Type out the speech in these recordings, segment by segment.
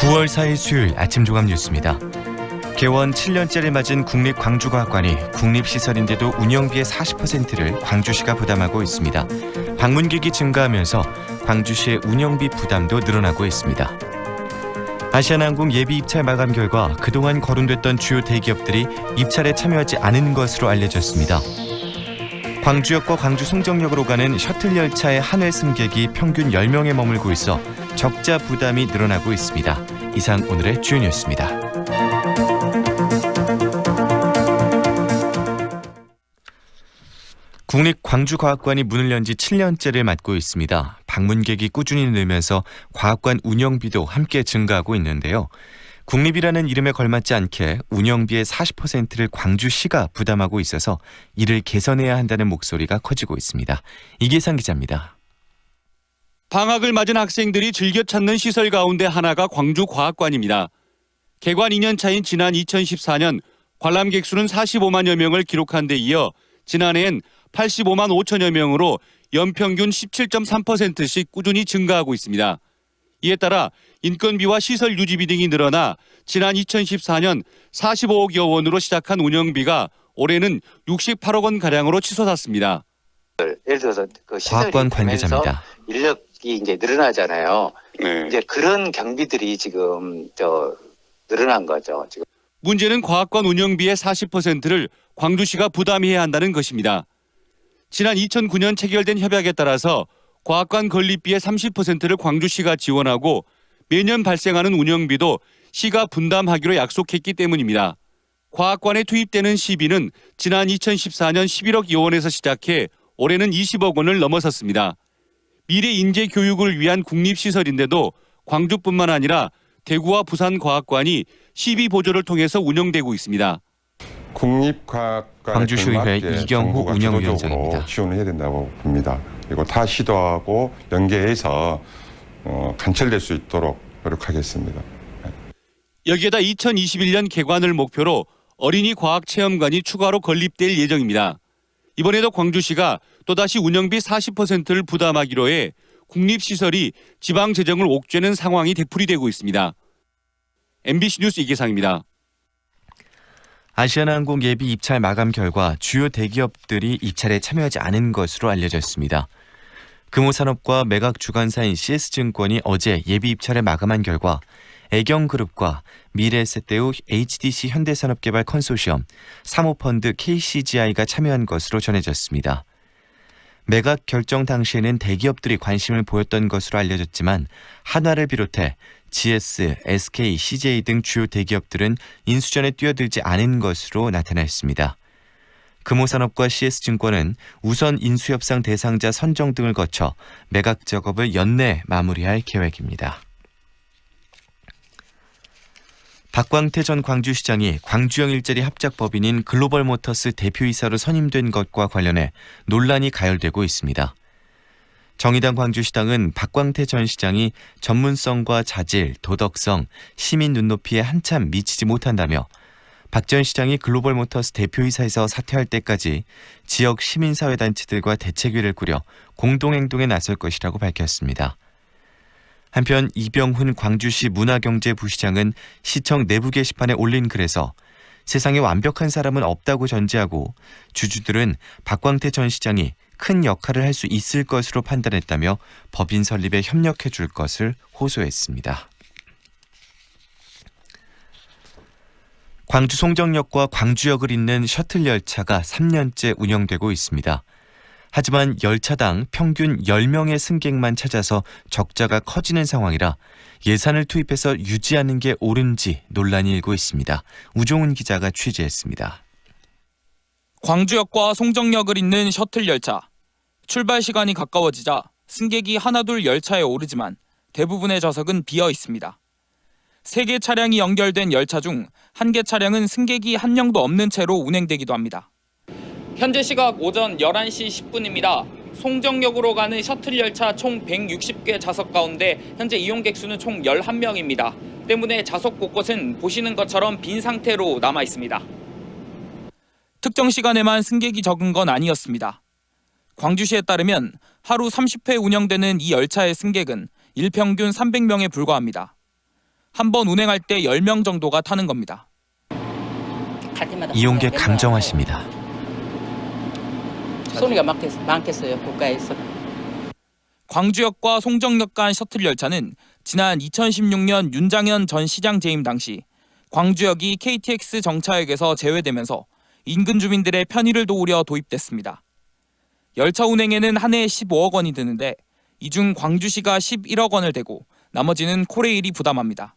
9월 4일 수요일 아침 종합 뉴스입니다. 개원 7년째를 맞은 국립광주과학관이 국립시설인데도 운영비의 40%를 광주시가 부담하고 있습니다. 방문객이 증가하면서 광주시의 운영비 부담도 늘어나고 있습니다. 아시아나항공 예비 입찰 마감 결과 그동안 거론됐던 주요 대기업들이 입찰에 참여하지 않은 것으로 알려졌습니다. 광주역과 광주 송정역으로 가는 셔틀 열차의 한 회 승객이 평균 10명에 머물고 있어 적자 부담이 늘어나고 있습니다. 이상 오늘의 주요 뉴스입니다. 국립광주과학관이 문을 연 지 7년째를 맞고 있습니다. 방문객이 꾸준히 늘면서 과학관 운영비도 함께 증가하고 있는데요. 국립이라는 이름에 걸맞지 않게 운영비의 40%를 광주시가 부담하고 있어서 이를 개선해야 한다는 목소리가 커지고 있습니다. 이계상 기자입니다. 방학을 맞은 학생들이 즐겨 찾는 시설 가운데 하나가 광주과학관입니다. 개관 2년 차인 지난 2014년 관람객 수는 45만여 명을 기록한 데 이어 지난해엔 85만 5천여 명으로 연평균 17.3%씩 꾸준히 증가하고 있습니다. 이에 따라 인건비와 시설 유지비 등이 늘어나 지난 2014년 45억여 원으로 시작한 운영비가 올해는 68억 원가량으로 치솟았습니다. 예를 들어서 그 과학관 관계자입니다. 인력이 이제 늘어나잖아요. 네. 이제 그런 경비들이 지금 늘어난 거죠. 지금. 문제는 과학관 운영비의 40%를 광주시가 부담해야 한다는 것입니다. 지난 2009년 체결된 협약에 따라서 과학관 건립비의 30%를 광주시가 지원하고 매년 발생하는 운영비도 시가 분담하기로 약속했기 때문입니다. 과학관에 투입되는 시비는 지난 2014년 11억 원에서 시작해 올해는 20억 원을 넘어섰습니다. 미래 인재 교육을 위한 국립시설인데도 광주뿐만 아니라 대구와 부산 과학관이 시비 보조를 통해서 운영되고 있습니다. 광주시의회 이경호 운영위원장입니다. 지원을 해야 된다고 봅니다. 그리고 다 시도하고 연계해서 관철될 수 있도록 노력하겠습니다. 여기에다 2021년 개관을 목표로 어린이 과학체험관이 추가로 건립될 예정입니다. 이번에도 광주시가 또다시 운영비 40%를 부담하기로 해 국립시설이 지방재정을 옥죄는 상황이 되풀이되고 있습니다. MBC 뉴스 이계상입니다. 아시아나항공 예비 입찰 마감 결과 주요 대기업들이 입찰에 참여하지 않은 것으로 알려졌습니다. 금호산업과 매각 주관사인 CS증권이 어제 예비 입찰을 마감한 결과 애경그룹과 미래에셋대우 HDC 현대산업개발 컨소시엄, 사모펀드 KCGI가 참여한 것으로 전해졌습니다. 매각 결정 당시에는 대기업들이 관심을 보였던 것으로 알려졌지만 한화를 비롯해 GS, SK, CJ 등 주요 대기업들은 인수전에 뛰어들지 않은 것으로 나타났습니다. 금호산업과 CS증권은 우선 인수협상 대상자 선정 등을 거쳐 매각 작업을 연내 마무리할 계획입니다. 박광태 전 광주시장이 광주형 일자리 합작법인인 글로벌모터스 대표이사로 선임된 것과 관련해 논란이 가열되고 있습니다. 정의당 광주시당은 박광태 전 시장이 전문성과 자질, 도덕성, 시민 눈높이에 한참 미치지 못한다며 박 전 시장이 글로벌모터스 대표이사에서 사퇴할 때까지 지역 시민사회단체들과 대책위를 꾸려 공동행동에 나설 것이라고 밝혔습니다. 한편 이병훈 광주시 문화경제부시장은 시청 내부 게시판에 올린 글에서 세상에 완벽한 사람은 없다고 전제하고 주주들은 박광태 전 시장이 큰 역할을 할 수 있을 것으로 판단했다며 법인 설립에 협력해 줄 것을 호소했습니다. 광주 송정역과 광주역을 잇는 셔틀 열차가 3년째 운영되고 있습니다. 하지만 열차당 평균 10명의 승객만 찾아서 적자가 커지는 상황이라 예산을 투입해서 유지하는 게 옳은지 논란이 일고 있습니다. 우종훈 기자가 취재했습니다. 광주역과 송정역을 잇는 셔틀 열차. 출발 시간이 가까워지자 승객이 하나둘 열차에 오르지만 대부분의 좌석은 비어 있습니다. 3개 차량이 연결된 열차 중 1개 차량은 승객이 한 명도 없는 채로 운행되기도 합니다. 현재 시각 오전 11시 10분입니다. 송정역으로 가는 셔틀 열차 총 160개 좌석 가운데 현재 이용객 수는 총 11명입니다. 때문에 좌석 곳곳은 보시는 것처럼 빈 상태로 남아 있습니다. 특정 시간에만 승객이 적은 건 아니었습니다. 광주시에 따르면 하루 30회 운영되는 이 열차의 승객은 일평균 300명에 불과합니다. 한 번 운행할 때 10명 정도가 타는 겁니다. 이용객 강정화십니다. 손해가 많겠어요, 국가에서. 광주역과 송정역 간 셔틀 열차는 지난 2016년 윤장현 전 시장 재임 당시 광주역이 KTX 정차역에서 제외되면서 인근 주민들의 편의를 도우려 도입됐습니다. 열차 운행에는 한 해 15억 원이 드는데 이 중 광주시가 11억 원을 대고 나머지는 코레일이 부담합니다.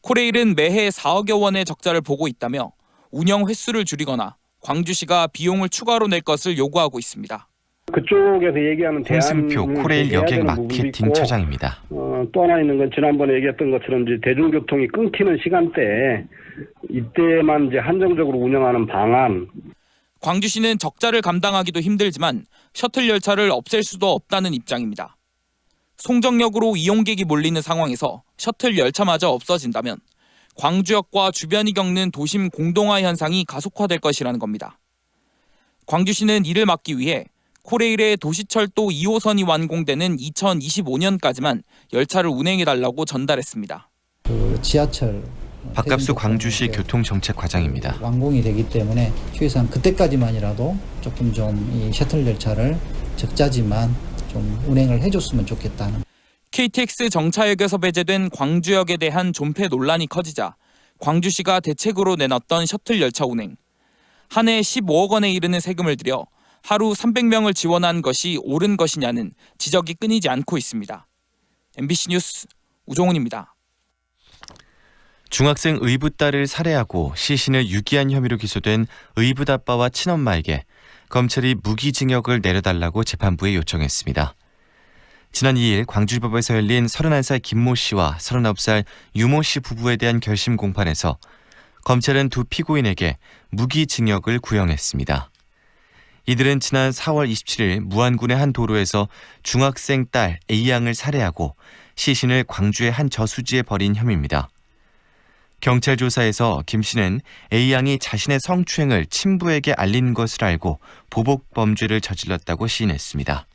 코레일은 매해 4억여 원의 적자를 보고 있다며 운영 횟수를 줄이거나 광주시가 비용을 추가로 낼 것을 요구하고 있습니다. 그쪽에서 얘기하는 홍승표 코레일 여객 마케팅 처장입니다. 또 하나 있는 건 지난번에 얘기했던 것처럼 이제 대중교통이 끊기는 시간대에 이때만 이제 한정적으로 운영하는 방안. 광주시는 적자를 감당하기도 힘들지만 셔틀 열차를 없앨 수도 없다는 입장입니다. 송정역으로 이용객이 몰리는 상황에서 셔틀 열차마저 없어진다면 광주역과 주변이 겪는 도심 공동화 현상이 가속화될 것이라는 겁니다. 광주시는 이를 막기 위해 코레일의 도시철도 2호선이 완공되는 2025년까지만 열차를 운행해달라고 전달했습니다. 지하철 박갑수 광주시 교통정책과장입니다. 완공이 되기 때문에 최소한 그때까지만이라도 조금 좀 이 셔틀 열차를 적자지만 좀 운행을 해줬으면 좋겠다는. KTX 정차역에서 배제된 광주역에 대한 존폐 논란이 커지자 광주시가 대책으로 내놨던 셔틀 열차 운행. 한 해 15억 원에 이르는 세금을 들여 하루 300명을 지원한 것이 옳은 것이냐는 지적이 끊이지 않고 있습니다. MBC 뉴스 우종훈입니다. 중학생 의붓 딸을 살해하고 시신을 유기한 혐의로 기소된 의붓 아빠와 친엄마에게 검찰이 무기징역을 내려달라고 재판부에 요청했습니다. 지난 2일 광주지법에서 열린 31살 김모 씨와 39살 유모 씨 부부에 대한 결심 공판에서 검찰은 두 피고인에게 무기징역을 구형했습니다. 이들은 지난 4월 27일 무안군의 한 도로에서 중학생 딸 A양을 살해하고 시신을 광주의 한 저수지에 버린 혐의입니다. 경찰 조사에서 김 씨는 A양이 자신의 성추행을 친부에게 알린 것을 알고 보복 범죄를 저질렀다고 시인했습니다.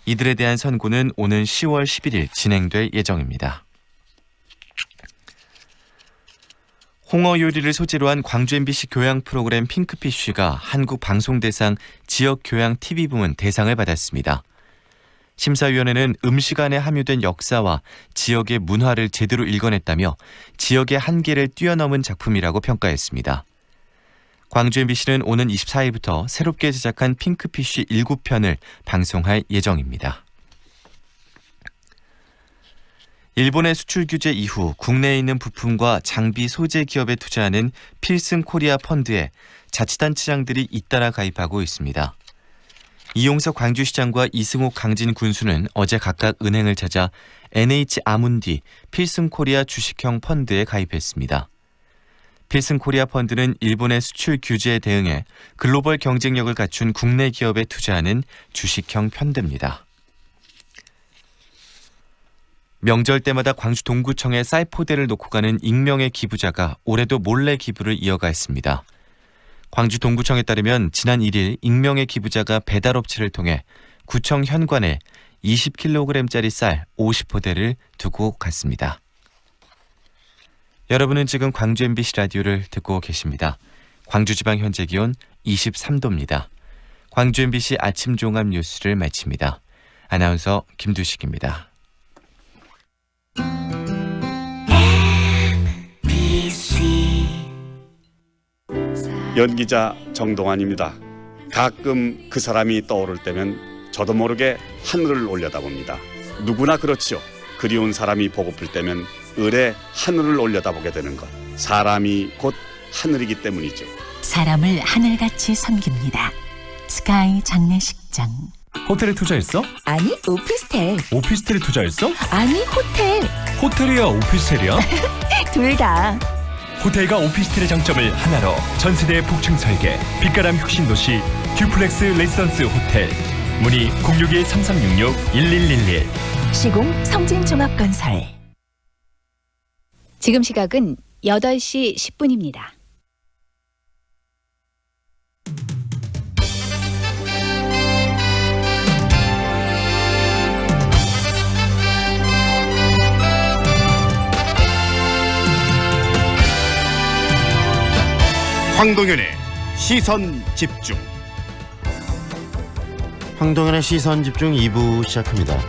이들에 대한 선고는 오는 10월 11일 진행될 예정입니다. 홍어 요리를 소재로 한 광주 MBC 교양 프로그램 핑크피쉬가 한국방송대상 지역교양 TV부문 대상을 받았습니다. 심사위원회는 음식 안에 함유된 역사와 지역의 문화를 제대로 읽어냈다며 지역의 한계를 뛰어넘은 작품이라고 평가했습니다. 광주 MBC는 오는 24일부터 새롭게 제작한 핑크피쉬 7편을 방송할 예정입니다. 일본의 수출 규제 이후 국내에 있는 부품과 장비 소재 기업에 투자하는 필승 코리아 펀드에 자치단체장들이 잇따라 가입하고 있습니다. 이용석 광주시장과 이승옥 강진 군수는 어제 각각 은행을 찾아 NH 아문디 필승 코리아 주식형 펀드에 가입했습니다. 필승 코리아 펀드는 일본의 수출 규제에 대응해 글로벌 경쟁력을 갖춘 국내 기업에 투자하는 주식형 펀드입니다. 명절 때마다 광주 동구청에 쌀포대를 놓고 가는 익명의 기부자가 올해도 몰래 기부를 이어갔습니다. 광주 동구청에 따르면 지난 1일 익명의 기부자가 배달업체를 통해 구청 현관에 20kg짜리 쌀 50포대를 두고 갔습니다. 여러분은 지금 광주 MBC 라디오를 듣고 계십니다. 광주 지방 현재 기온 23도입니다. 광주 MBC 아침 종합 뉴스를 마칩니다. 아나운서 김두식입니다. 연기자 정동환입니다. 가끔 그 사람이 떠오를 때면 저도 모르게 하늘을 올려다봅니다. 누구나 그렇지요. 그리운 사람이 보고플 때면 을에 하늘을 올려다보게 되는 것. 사람이 곧 하늘이기 때문이죠. 사람을 하늘같이 섬깁니다. 스카이 장례식장. 호텔에 투자했어? 아니, 오피스텔. 오피스텔에 투자했어? 아니, 호텔. 호텔이야 오피스텔이야? 둘 다. 호텔과 오피스텔의 장점을 하나로 전세대 복층 설계 빛가람 혁신도시 듀플렉스 레지던스 호텔. 문의 061-3366-1111. 시공 성진종합건설. 지금 시각은 8시 10분입니다. 황동현의 시선 집중. 황동현의 시선 집중 2부 시작합니다.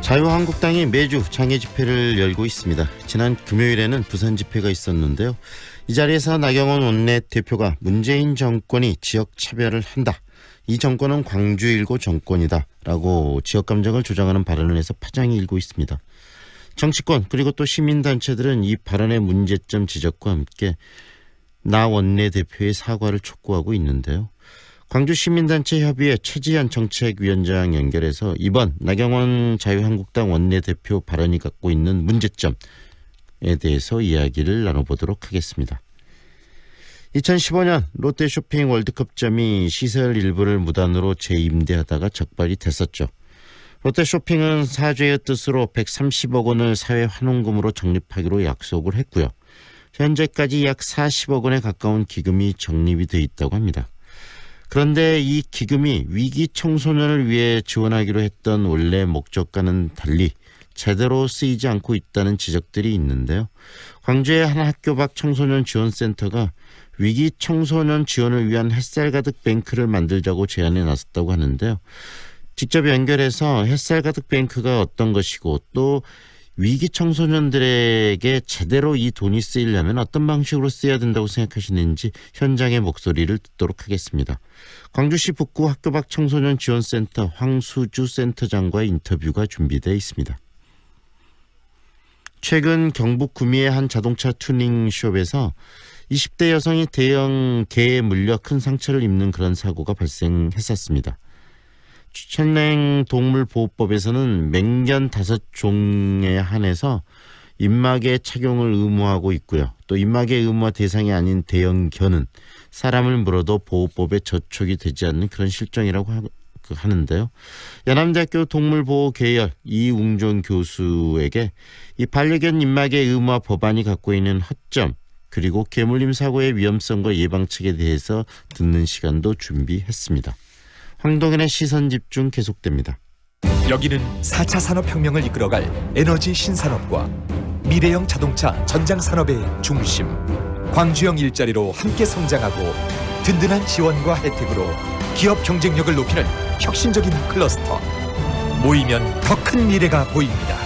자유한국당이 매주 장애 집회를 열고 있습니다. 지난 금요일에는 부산 집회가 있었는데요. 이 자리에서 나경원 원내대표가 문재인 정권이 지역 차별을 한다. 이 정권은 광주 1고 정권이다. 라고 지역 감정을 조장하는 발언을 해서 파장이 일고 있습니다. 정치권 그리고 또 시민단체들은 이 발언의 문제점 지적과 함께 나 원내대표의 사과를 촉구하고 있는데요. 광주시민단체 협의회 최지한 정책위원장 연결해서 이번 나경원 자유한국당 원내대표 발언이 갖고 있는 문제점에 대해서 이야기를 나눠보도록 하겠습니다. 2015년 롯데쇼핑 월드컵점이 시설 일부를 무단으로 재임대하다가 적발이 됐었죠. 롯데쇼핑은 사죄의 뜻으로 130억 원을 사회 환원금으로 적립하기로 약속을 했고요. 현재까지 약 40억 원에 가까운 기금이 적립이 돼 있다고 합니다. 그런데 이 기금이 위기 청소년을 위해 지원하기로 했던 원래 목적과는 달리 제대로 쓰이지 않고 있다는 지적들이 있는데요. 광주의 한 학교 밖 청소년 지원센터가 위기 청소년 지원을 위한 햇살 가득 뱅크를 만들자고 제안에 나섰다고 하는데요. 직접 연결해서 햇살 가득 뱅크가 어떤 것이고 또 위기 청소년들에게 제대로 이 돈이 쓰이려면 어떤 방식으로 쓰여야 된다고 생각하시는지 현장의 목소리를 듣도록 하겠습니다. 광주시 북구 학교 밖 청소년 지원센터 황수주 센터장과의 인터뷰가 준비되어 있습니다. 최근 경북 구미의 한 자동차 튜닝숍에서 20대 여성이 대형 개에 물려 큰 상처를 입는 그런 사고가 발생했었습니다. 천랭동물보호법에서는 맹견 5종에 한해서 입마개 착용을 의무하고 있고요. 또 입마개 의무화 대상이 아닌 대형견은 사람을 물어도 보호법에 저촉이 되지 않는 그런 실정이라고 하는데요. 연암대학교 동물보호계열 이웅종 교수에게 이 반려견 입마개 의무화 법안이 갖고 있는 허점 그리고 개물림 사고의 위험성과 예방책에 대해서 듣는 시간도 준비했습니다. 황동현의 시선집중 계속됩니다. 여기는 4차 산업혁명을 이끌어갈 에너지 신산업과 미래형 자동차 전장산업의 중심. 광주형 일자리로 함께 성장하고 든든한 지원과 혜택으로 기업 경쟁력을 높이는 혁신적인 클러스터. 모이면 더 큰 미래가 보입니다.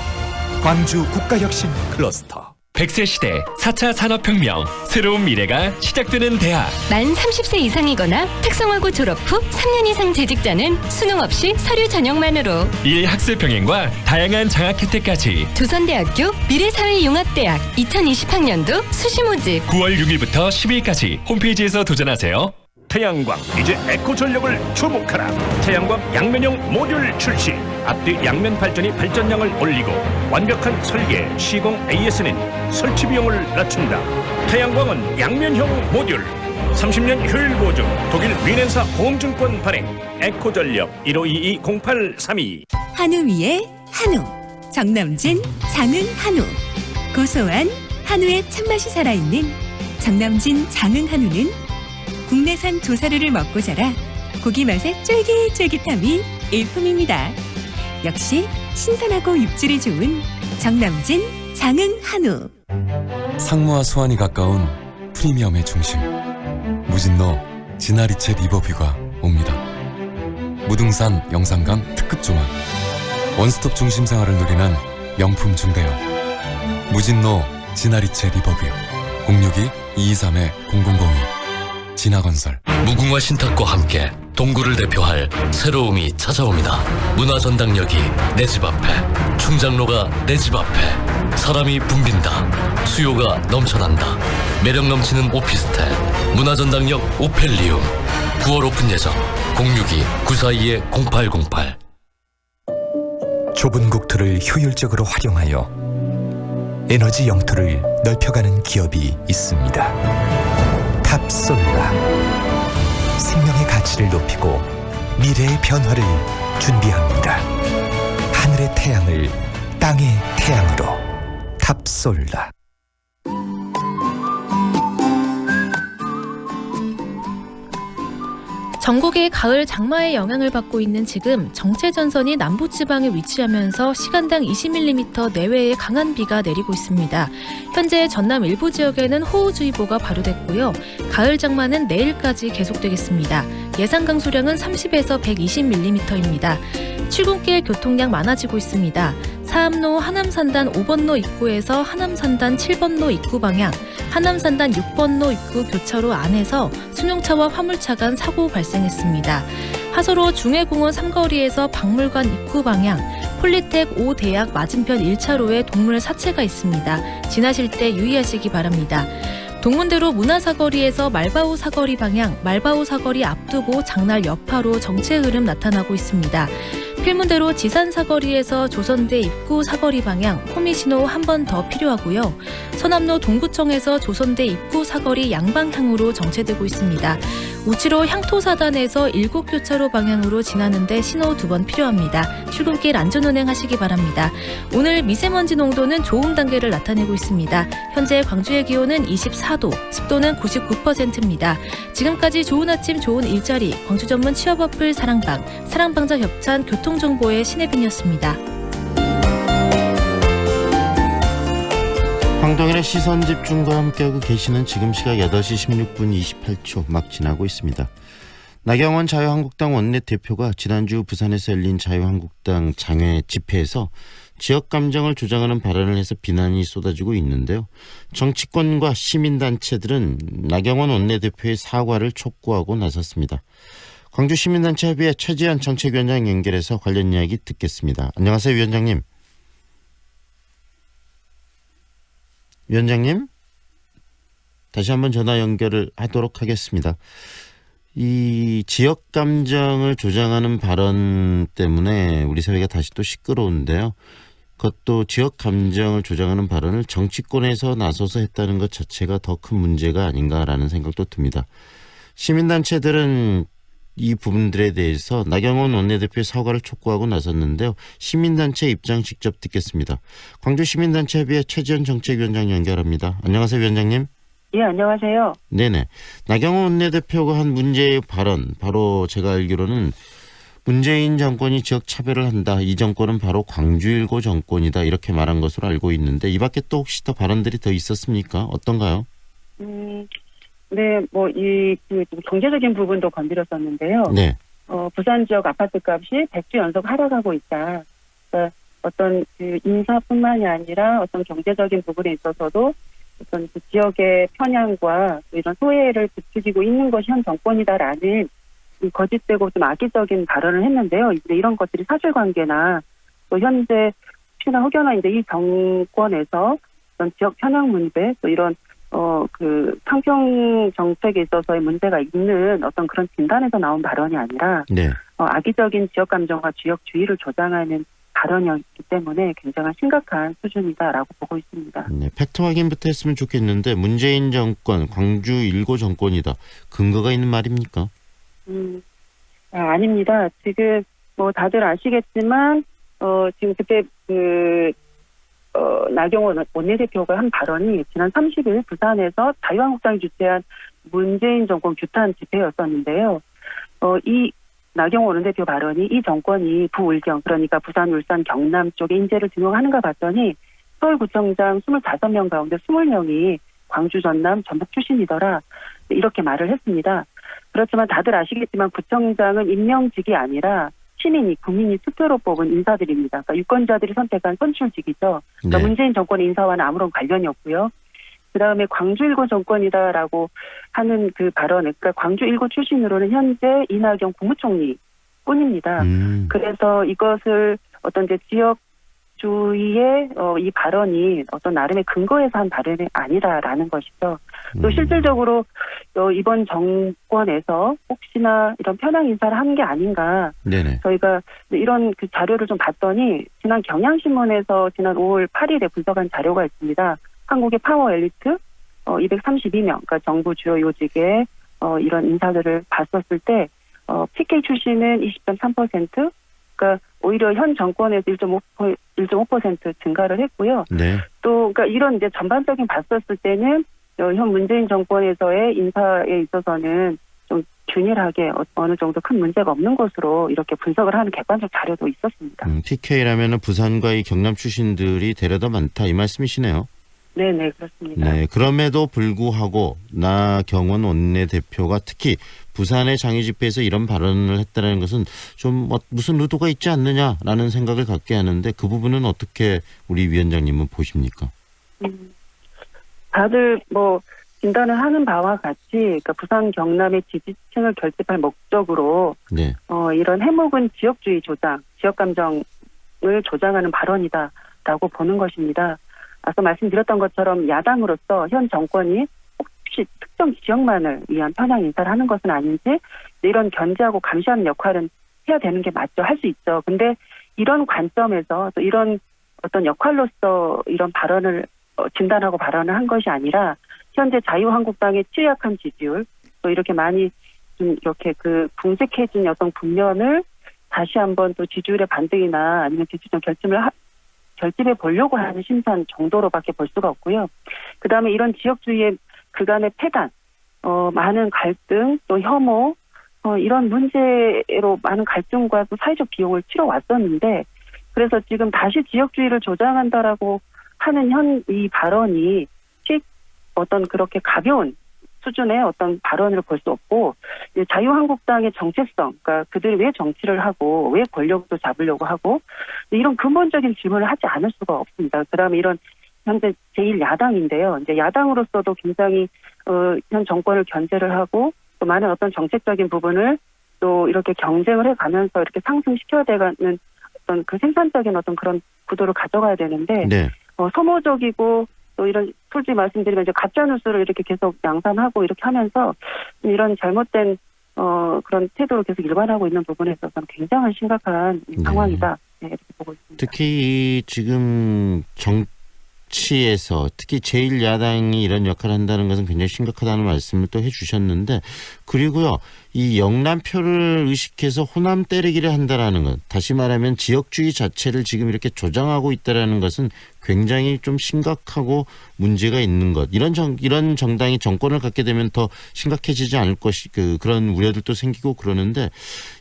광주 국가혁신 클러스터. 100세 시대 4차 산업혁명, 새로운 미래가 시작되는 대학. 만 30세 이상이거나 특성화고 졸업 후 3년 이상 재직자는 수능 없이 서류 전형만으로. 일학습 병행과 다양한 장학 혜택까지. 조선대학교 미래사회융합대학 2020학년도 수시 모집. 9월 6일부터 10일까지 홈페이지에서 도전하세요. 태양광 이제 에코전력을 주목하라. 태양광 양면형 모듈 출시. 앞뒤 양면 발전이 발전량을 올리고 완벽한 설계 시공 AS는 설치 비용을 낮춘다. 태양광은 양면형 모듈. 30년 효율 보증. 독일 위넨사 보험증권 발행. 에코전력 1522-0832. 한우 위에 한우. 정남진 장흥 한우. 고소한 한우의 참맛이 살아있는 정남진 장흥 한우는 국내산 조사료를 먹고 자라 고기 맛의 쫄깃쫄깃함이 일품입니다. 역시 신선하고 육질이 좋은 정남진 장흥 한우. 상무와 수완이 가까운 프리미엄의 중심. 무진로 진아리체 리버뷰가 옵니다. 무등산 영산강 특급 조망. 원스톱 중심 생활을 누리는 명품 중대형. 무진로 진아리체 리버뷰. 062-223-0002. 진화건설. 무궁화 신탁과 함께 동구를 대표할 새로움이 찾아옵니다. 문화전당역이 내 집 앞에, 충장로가 내 집 앞에. 사람이 붐빈다. 수요가 넘쳐난다. 매력 넘치는 오피스텔 문화전당역 오펠리움. 9월 오픈 예정. 062-942-0808. 좁은 국토를 효율적으로 활용하여 에너지 영토를 넓혀가는 기업이 있습니다. 탑솔라. 생명의 가치를 높이고 미래의 변화를 준비합니다. 하늘의 태양을 땅의 태양으로. 탑솔라. 전국이 가을 장마의 영향을 받고 있는 지금 정체전선이 남부지방에 위치하면서 시간당 20mm 내외의 강한 비가 내리고 있습니다. 현재 전남 일부 지역에는 호우주의보가 발효됐고요. 가을 장마는 내일까지 계속되겠습니다. 예상 강수량은 30에서 120mm입니다. 출근길 교통량 많아지고 있습니다. 사암로 하남산단 5번로 입구에서 하남산단 7번로 입구 방향, 하남산단 6번로 입구 교차로 안에서 승용차와 화물차 간 사고 발생했습니다. 하서로 중해공원 삼거리에서 박물관 입구 방향, 폴리텍 5대학 맞은편 1차로에 동물 사체가 있습니다. 지나실 때 유의하시기 바랍니다. 동문대로 문화사거리에서 말바우 사거리 방향, 말바우 사거리 앞두고 장날 여파로 정체 흐름 나타나고 있습니다. 필문대로 지산사거리에서 조선대 입구 사거리 방향 호미신호 한 번 더 필요하고요. 서남로 동구청에서 조선대 입구 사거리 양방향으로 정체되고 있습니다. 우치로 향토사단에서 7교차로 방향으로 지나는데 신호 2번 필요합니다. 출근길 안전운행하시기 바랍니다. 오늘 미세먼지 농도는 좋음 단계를 나타내고 있습니다. 현재 광주의 기온은 24도, 습도는 99%입니다. 지금까지 좋은 아침 좋은 일자리, 광주 전문 취업 어플 사랑방자 협찬 교통정보의 신혜빈이었습니다. 황동일의 시선집중과 함께하고 계시는 지금 시각 8시 16분 28초 막 지나고 있습니다. 나경원 자유한국당 원내대표가 지난주 부산에서 열린 자유한국당 장외 집회에서 지역 감정을 조장하는 발언을 해서 비난이 쏟아지고 있는데요. 정치권과 시민단체들은 나경원 원내대표의 사과를 촉구하고 나섰습니다. 광주시민단체협의회 최지한 정책위원장 연결해서 관련 이야기 듣겠습니다. 안녕하세요, 위원장님. 위원장님, 다시 한번 전화 연결을 하도록 하겠습니다. 이 지역 감정을 조장하는 발언 때문에 우리 사회가 다시 또 시끄러운데요. 그것도 지역 감정을 조장하는 발언을 정치권에서 나서서 했다는 것 자체가 더 큰 문제가 아닌가라는 생각도 듭니다. 시민단체들은 이 부분들에 대해서 나경원 원내대표의 사과를 촉구하고 나섰는데요. 시민단체 입장 직접 듣겠습니다. 광주시민단체협의회 최지연 정책위원장 연결합니다. 안녕하세요, 위원장님. 예, 안녕하세요. 네네. 나경원 원내대표가 한 문제의 발언, 바로 제가 알기로는 문재인 정권이 지역 차별을 한다. 이 정권은 바로 광주1고 정권이다. 이렇게 말한 것으로 알고 있는데 이 밖에 또 혹시 더 발언들이 더 있었습니까? 어떤가요? 네, 그 경제적인 부분도 건드렸었는데요. 네. 부산 지역 아파트 값이 100주 연속 하락하고 있다. 그러니까 어떤 그 인사뿐만이 아니라 어떤 경제적인 부분에 있어서도 어떤 그 지역의 편향과 이런 소외를 부추기고 있는 것이 현 정권이다라는 이 거짓되고 좀 악의적인 발언을 했는데요. 이제 이런 것들이 사실관계나 또 현재 혹시나 혹여나 이제 이 정권에서 어떤 지역 편향 문제 또 이런 그 상평 정책에 있어서의 문제가 있는 어떤 그런 진단에서 나온 발언이 아니라 네. 악의적인 지역 감정과 지역주의를 조장하는 발언이었기 때문에 굉장히 심각한 수준이다라고 보고 있습니다. 네, 팩트 확인부터 했으면 좋겠는데 문재인 정권, 광주1고 정권이다. 근거가 있는 말입니까? 아닙니다. 지금 다들 아시겠지만 지금 그때 나경원 원내대표가 한 발언이 지난 30일 부산에서 자유한국당이 주최한 문재인 정권 규탄 집회였었는데요. 이 나경원 원내대표 발언이 이 정권이 부울경, 그러니까 부산, 울산, 경남 쪽에 인재를 등용하는가 봤더니 서울구청장 25명 가운데 20명이 광주, 전남, 전북 출신이더라. 이렇게 말을 했습니다. 그렇지만 다들 아시겠지만 구청장은 임명직이 아니라 시민이, 국민이 투표로 뽑은 인사들입니다. 그러니까 유권자들이 선택한 선출직이죠. 그러니까 네. 문재인 정권의 인사와는 아무런 관련이 없고요. 그다음에 광주1고 정권이다라고 하는 그 발언, 그러니까 광주1고 출신으로는 현재 이낙연 국무총리 뿐입니다. 그래서 이것을 어떤 이제 지역주의의 이 발언이 어떤 나름의 근거에서 한 발언이 아니다라는 것이죠. 또 실질적으로 이번 정권에서 혹시나 이런 편향 인사를 한 게 아닌가. 네네. 저희가 이런 그 자료를 좀 봤더니 지난 경향신문에서 지난 5월 8일에 분석한 자료가 있습니다. 한국의 파워 엘리트 232명, 그러니까 정부 주요 요직의 이런 인사들을 봤었을 때 PK 출신은 20.3%, 그러니까 오히려 현 정권에서 1.5% 증가를 했고요. 네. 또 그러니까 이런 이제 전반적인 봤었을 때는 현 문재인 정권에서의 인사에 있어서는 좀 균일하게 어느 정도 큰 문제가 없는 것으로 이렇게 분석을 하는 객관적 자료도 있었습니다. TK라면은 부산과 이 경남 출신들이 데려다 많다 이 말씀이시네요. 네네 그렇습니다. 네, 그럼에도 불구하고 나경원 원내대표가 특히 부산의 장애 집회에서 이런 발언을 했다는 것은 좀 무슨 의도가 있지 않느냐라는 생각을 갖게 하는데 그 부분은 어떻게 우리 위원장님은 보십니까? 다들 뭐 진단을 하는 바와 같이 그러니까 부산 경남의 지지층을 결집할 목적으로 네. 이런 해묵은 지역주의 조장, 지역 감정을 조장하는 발언이다라고 보는 것입니다. 앞서 말씀드렸던 것처럼 야당으로서 현 정권이 혹시 특정 지역만을 위한 편향 인사를 하는 것은 아닌지 이런 견제하고 감시하는 역할은 해야 되는 게 맞죠. 할 수 있죠. 근데 이런 관점에서 또 이런 어떤 역할로서 이런 발언을 진단하고 발언을 한 것이 아니라 현재 자유한국당의 취약한 지지율 또 이렇게 많이 좀 이렇게 그 궁색해진 어떤 국면을 다시 한번 또 지지율의 반등이나 아니면 지지율 결집해 보려고 하는 심산 정도로밖에 볼 수가 없고요. 그다음에 이런 지역주의의 그간의 폐단, 많은 갈등 또 혐오 이런 문제로 많은 갈등과 또 사회적 비용을 치러 왔었는데 그래서 지금 다시 지역주의를 조장한다라고 하는 이 발언이 어떤 그렇게 가벼운 수준의 어떤 발언을 볼 수 없고 자유한국당의 정체성, 그러니까 그들이 왜 정치를 하고 왜 권력도 잡으려고 하고 이런 근본적인 질문을 하지 않을 수가 없습니다. 그다음에 이런 현재 제1야당인데요. 이제 야당으로서도 굉장히 현 정권을 견제를 하고 또 많은 어떤 정책적인 부분을 또 이렇게 경쟁을 해가면서 이렇게 상승시켜야 되는 어떤 그 생산적인 어떤 그런 구도를 가져가야 되는데 네. 소모적이고 또 이런 솔직히 말씀드리면 이제 가짜 뉴스를 이렇게 계속 양산하고 이렇게 하면서 이런 잘못된 그런 태도를 계속 일관하고 있는 부분에 있어서는 굉장히 심각한 상황이다. 네, 이렇게 보고 있습니다. 특히 지금 정치에서 특히 제1야당이 이런 역할을 한다는 것은 굉장히 심각하다는 말씀을 또 해주셨는데 그리고요. 이 영남표를 의식해서 호남 때리기를 한다라는 것 다시 말하면 지역주의 자체를 지금 이렇게 조장하고 있다라는 것은 굉장히 좀 심각하고 문제가 있는 것 이런 정당이 정권을 갖게 되면 더 심각해지지 않을 것이 그런 우려들도 생기고 그러는데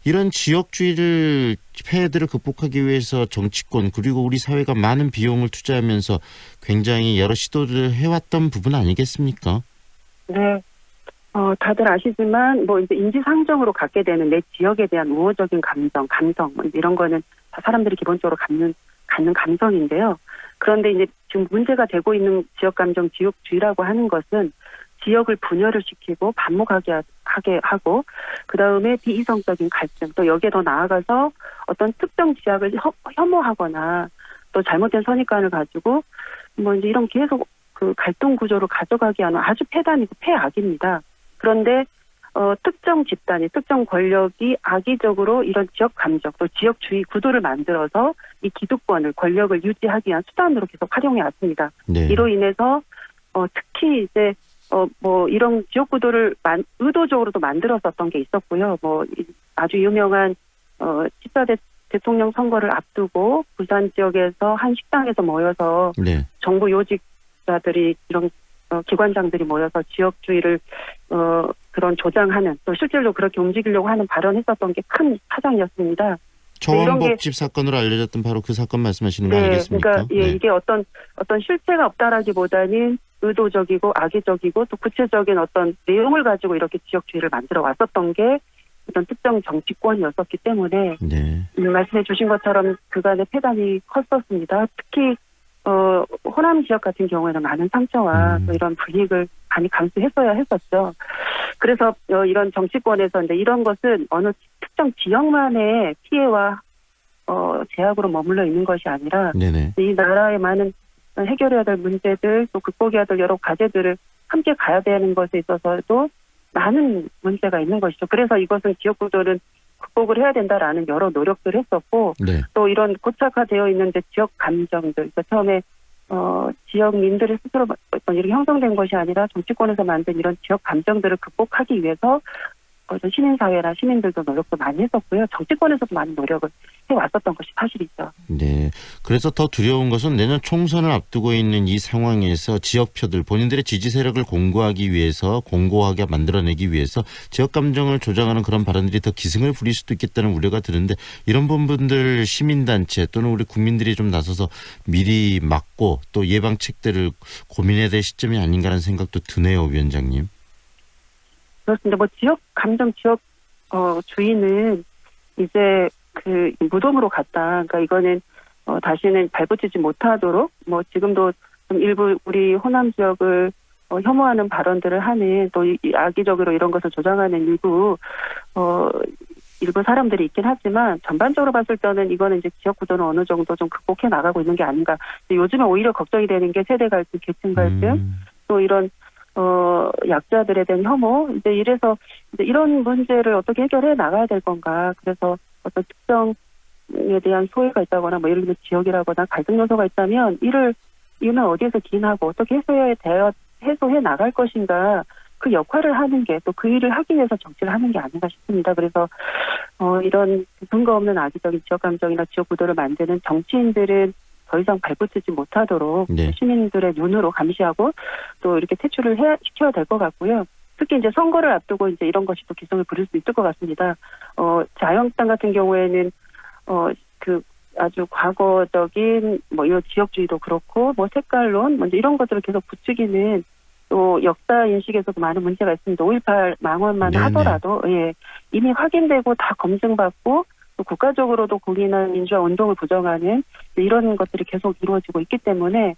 이런 지역주의를 폐해들을 극복하기 위해서 정치권 그리고 우리 사회가 많은 비용을 투자하면서 굉장히 여러 시도를 해왔던 부분 아니겠습니까? 네. 다들 아시지만 뭐 이제 인지상정으로 갖게 되는 내 지역에 대한 우호적인 감성 뭐 이런 거는 다 사람들이 기본적으로 갖는 감성인데요. 그런데 이제 지금 문제가 되고 있는 지역 감정 지역주의라고 하는 것은 지역을 분열을 시키고 반목하게 하고 그다음에 비이성적인 갈등 또 여기에 더 나아가서 어떤 특정 지역을 혐오하거나 또 잘못된 선입관을 가지고 뭐 이제 이런 계속 그 갈등 구조를 가져가게 하는 아주 폐단이고 폐악입니다. 그런데 특정 집단이 특정 권력이 악의적으로 이런 지역 감정 또 지역주의 구도를 만들어서 이 기득권을 권력을 유지하기 위한 수단으로 계속 활용해 왔습니다. 네. 이로 인해서 특히 이제 뭐 이런 지역 구도를 의도적으로도 만들었었던 게 있었고요. 뭐 아주 유명한 14대 대통령 선거를 앞두고 부산 지역에서 한 식당에서 모여서 네. 정부 요직자들이 이런 기관장들이 모여서 지역주의를 그런 조장하는 또 실질로 그렇게 움직이려고 하는 발언했었던 게 큰 파장이었습니다. 초원복집 사건으로 알려졌던 바로 그 사건 말씀하시는 거 네, 아니겠습니까? 그러니까 네. 이게 어떤 실체가 없다라기보다는 의도적이고 악의적이고 또 구체적인 어떤 내용을 가지고 이렇게 지역주의를 만들어 왔었던 게 어떤 특정 정치권이었었기 때문에 네. 말씀해 주신 것처럼 그간의 폐단이 컸었습니다. 특히 호남 지역 같은 경우에는 많은 상처와 또 이런 불이익을 많이 감수했어야 했었죠. 그래서 이런 정치권에서 이제 이런 것은 어느 특정 지역만의 피해와 제약으로 머물러 있는 것이 아니라 네네. 이 나라의 많은 해결해야 될 문제들 또 극복해야 될 여러 과제들을 함께 가야 되는 것에 있어서도 많은 문제가 있는 것이죠. 그래서 이것은 지역구조는 극복을 해야 된다라는 여러 노력들을 했었고 네. 또 이런 고착화되어 있는 지역 감정들 그러니까 처음에 지역민들의 스스로 이렇게 형성된 것이 아니라 정치권에서 만든 이런 지역 감정들을 극복하기 위해서 시민사회나 시민들도 노력도 많이 했었고요. 정치권에서도 많은 노력을 해왔었던 것이 사실이죠. 네. 그래서 더 두려운 것은 내년 총선을 앞두고 있는 이 상황에서 지역표들 본인들의 지지 세력을 공고하게 만들어내기 위해서 지역 감정을 조장하는 그런 발언들이 더 기승을 부릴 수도 있겠다는 우려가 드는데 이런 부분들 시민단체 또는 우리 국민들이 좀 나서서 미리 막고 또 예방책들을 고민해야 될 시점이 아닌가라는 생각도 드네요, 위원장님. 그렇습니다. 지역 감정, 지역 주의는 이제 그 무덤으로 갔다. 그러니까 이거는 다시는 발붙이지 못하도록 지금도 좀 일부 우리 호남 지역을 혐오하는 발언들을 하는 또 악의적으로 이런 것을 조장하는 일부 사람들이 있긴 하지만 전반적으로 봤을 때는 이거는 이제 지역 구조는 어느 정도 좀 극복해 나가고 있는 게 아닌가. 요즘에 오히려 걱정이 되는 게 세대 갈등, 계층 갈등, 또 이런 약자들에 대한 혐오, 이래서 이런 문제를 어떻게 해결해 나가야 될 건가. 그래서 어떤 특정에 대한 소외가 있다거나 예를 들면 지역이라거나 갈등 요소가 있다면 이는 어디에서 기인하고 어떻게 해소해 나갈 것인가. 그 역할을 하는 게 또 그 일을 하기 위해서 정치를 하는 게 아닌가 싶습니다. 그래서 이런 근거 없는 악의적인 지역 감정이나 지역 구도를 만드는 정치인들은 더 이상 발붙이지 못하도록 시민들의 눈으로 감시하고 또 이렇게 퇴출을 시켜야 될 것 같고요. 특히 이제 선거를 앞두고 이제 이런 것이 또 기승을 부릴 수 있을 것 같습니다. 자유한국당 같은 경우에는 그 아주 과거적인 이 지역주의도 그렇고 색깔론 이런 것들을 계속 부추기는 또 역사 인식에서도 많은 문제가 있습니다. 5.18 망언만 하더라도 이미 확인되고 다 검증받고 또 국가적으로도 국민의 민주화 운동을 부정하는 이런 것들이 계속 이루어지고 있기 때문에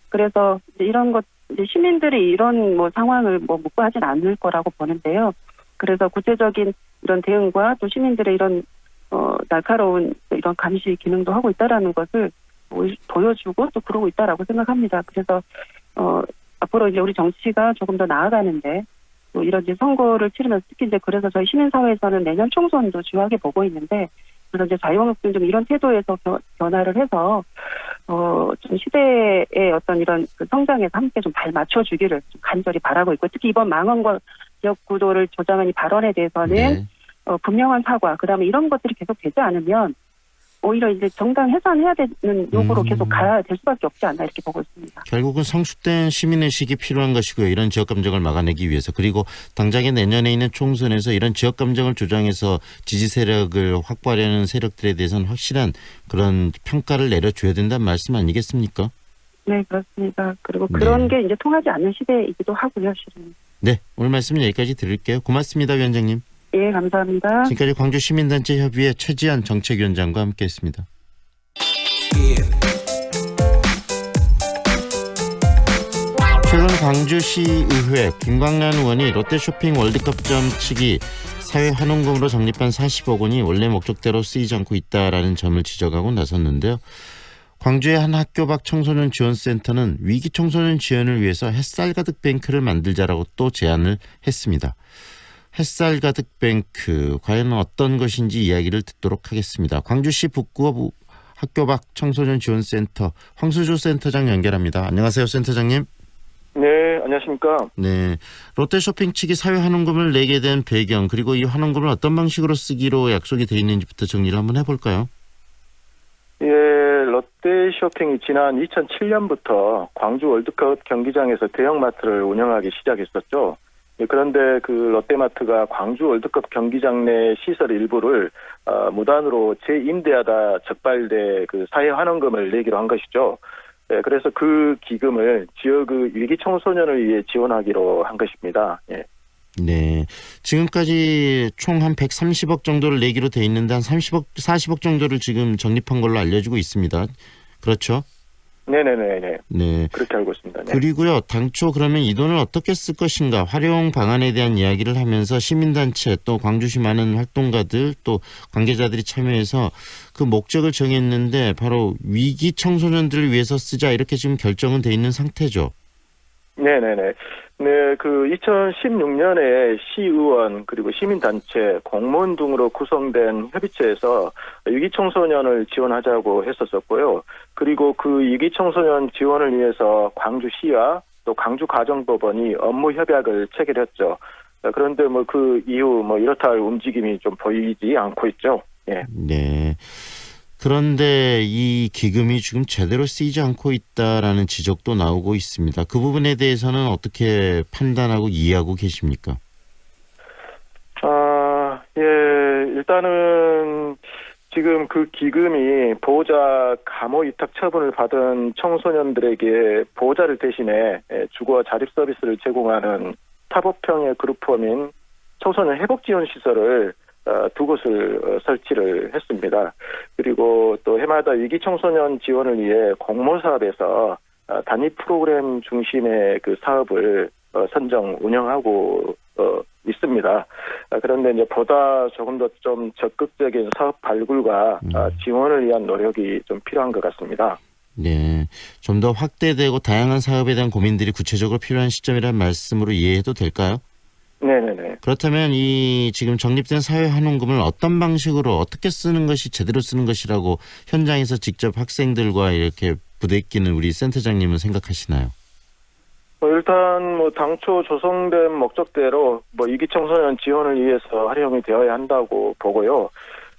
그래서 이런 것 시민들이 이런 상황을 묵과하진 않을 거라고 보는데요. 그래서 구체적인 이런 대응과 또 시민들의 이런 날카로운 이런 감시 기능도 하고 있다라는 것을 보여주고 또 그러고 있다라고 생각합니다. 그래서 앞으로 이제 우리 정치가 조금 더 나아가는데 또 이런 이제 선거를 치르면서 특히 이제 그래서 저희 시민사회에서는 내년 총선도 중요하게 보고 있는데 그래서 이제 자유한국당 좀 이런 태도에서 변화를 해서 좀 시대의 어떤 이런 그 성장에서 함께 좀 발 맞춰주기를 좀 간절히 바라고 있고 특히 이번 망언과 지역 구도를 조장한 이 발언에 대해서는 분명한 사과 그다음에 이런 것들이 계속 되지 않으면 오히려 이제 정당 해산해야 되는 요구로 계속 가야 될 수밖에 없지 않나 이렇게 보고 있습니다. 결국은 성숙된 시민의식이 필요한 것이고요. 이런 지역 감정을 막아내기 위해서 그리고 당장에 내년에 있는 총선에서 이런 지역 감정을 조장해서 지지 세력을 확보하려는 세력들에 대해서는 확실한 그런 평가를 내려줘야 된다는 말씀 아니겠습니까? 네, 그렇습니다. 그리고 그런 게 이제 통하지 않는 시대이기도 하고요, 실은. 네, 오늘 말씀은 여기까지 드릴게요. 고맙습니다, 위원장님. 예, 감사합니다. 지금까지 광주시민단체협의회 최지한 정책위원장과 함께했습니다. 최근 광주시의회 김광란 의원이 롯데쇼핑 월드컵점 측이 사회 환원금으로 적립한 40억 원이 원래 목적대로 쓰이지 않고 있다라는 점을 지적하고 나섰는데요. 광주의 한 학교 밖 청소년 지원센터는 위기 청소년 지원을 위해서 햇살 가득 뱅크를 만들자라고 또 제안을 했습니다. 햇살 가득 뱅크 과연 어떤 것인지 이야기를 듣도록 하겠습니다. 광주시 북구읍 학교 밖 청소년 지원센터 황수조 센터장 연결합니다. 안녕하세요, 센터장님. 네, 안녕하십니까. 네, 롯데쇼핑 측이 사회 환원금을 내게 된 배경 그리고 이 환원금을 어떤 방식으로 쓰기로 약속이 돼 있는지부터 정리를 한번 해볼까요? 예, 롯데쇼핑이 지난 2007년부터 광주 월드컵 경기장에서 대형마트를 운영하기 시작했었죠. 그런데 그 롯데마트가 광주 월드컵 경기장 내 시설 일부를 무단으로 재임대하다 적발돼 그 사회 환원금을 내기로 한 것이죠. 네, 그래서 그 기금을 지역의 위기 청소년을 위해 지원하기로 한 것입니다. 예. 네, 지금까지 총 한 130억 정도를 내기로 돼 있는데 한 40억 정도를 지금 적립한 걸로 알려지고 있습니다. 그렇죠? 네네네. 네. 그렇게 알고 있습니다. 네. 그리고요, 당초 그러면 이 돈을 어떻게 쓸 것인가 활용 방안에 대한 이야기를 하면서 시민단체 또 광주시 많은 활동가들 또 관계자들이 참여해서 그 목적을 정했는데 바로 위기 청소년들을 위해서 쓰자 이렇게 지금 결정은 돼 있는 상태죠. 네네네. 네, 그 2016년에 시의원 그리고 시민단체, 공무원 등으로 구성된 협의체에서 위기청소년을 지원하자고 했었었고요. 그리고 그 위기청소년 지원을 위해서 광주시와 또 광주가정법원이 업무 협약을 체결했죠. 그런데 뭐 그 이후 뭐 이렇다 할 움직임이 좀 보이지 않고 있죠. 예. 네. 그런데 이 기금이 지금 제대로 쓰이지 않고 있다라는 지적도 나오고 있습니다. 그 부분에 대해서는 어떻게 판단하고 이해하고 계십니까? 예, 일단은 지금 그 기금이 보호자 감호 위탁 처분을 받은 청소년들에게 보호자를 대신해 주거 자립 서비스를 제공하는 타법형의 그룹홈인 청소년 회복지원 시설을 두 곳을 설치를 했습니다. 그리고 또 해마다 위기 청소년 지원을 위해 공모 사업에서 단위 프로그램 중심의 그 사업을 선정 운영하고 있습니다. 그런데 이제 보다 조금 더 좀 적극적인 사업 발굴과 지원을 위한 노력이 좀 필요한 것 같습니다. 네, 좀 더 확대되고 다양한 사업에 대한 고민들이 구체적으로 필요한 시점이라는 말씀으로 이해해도 될까요? 네네네. 그렇다면 이 지금 적립된 사회 환원금을 어떤 방식으로 어떻게 쓰는 것이 제대로 쓰는 것이라고 현장에서 직접 학생들과 이렇게 부대끼는 우리 센터장님은 생각하시나요? 일단 뭐 당초 조성된 목적대로 뭐 이기 청소년 지원을 위해서 활용이 되어야 한다고 보고요.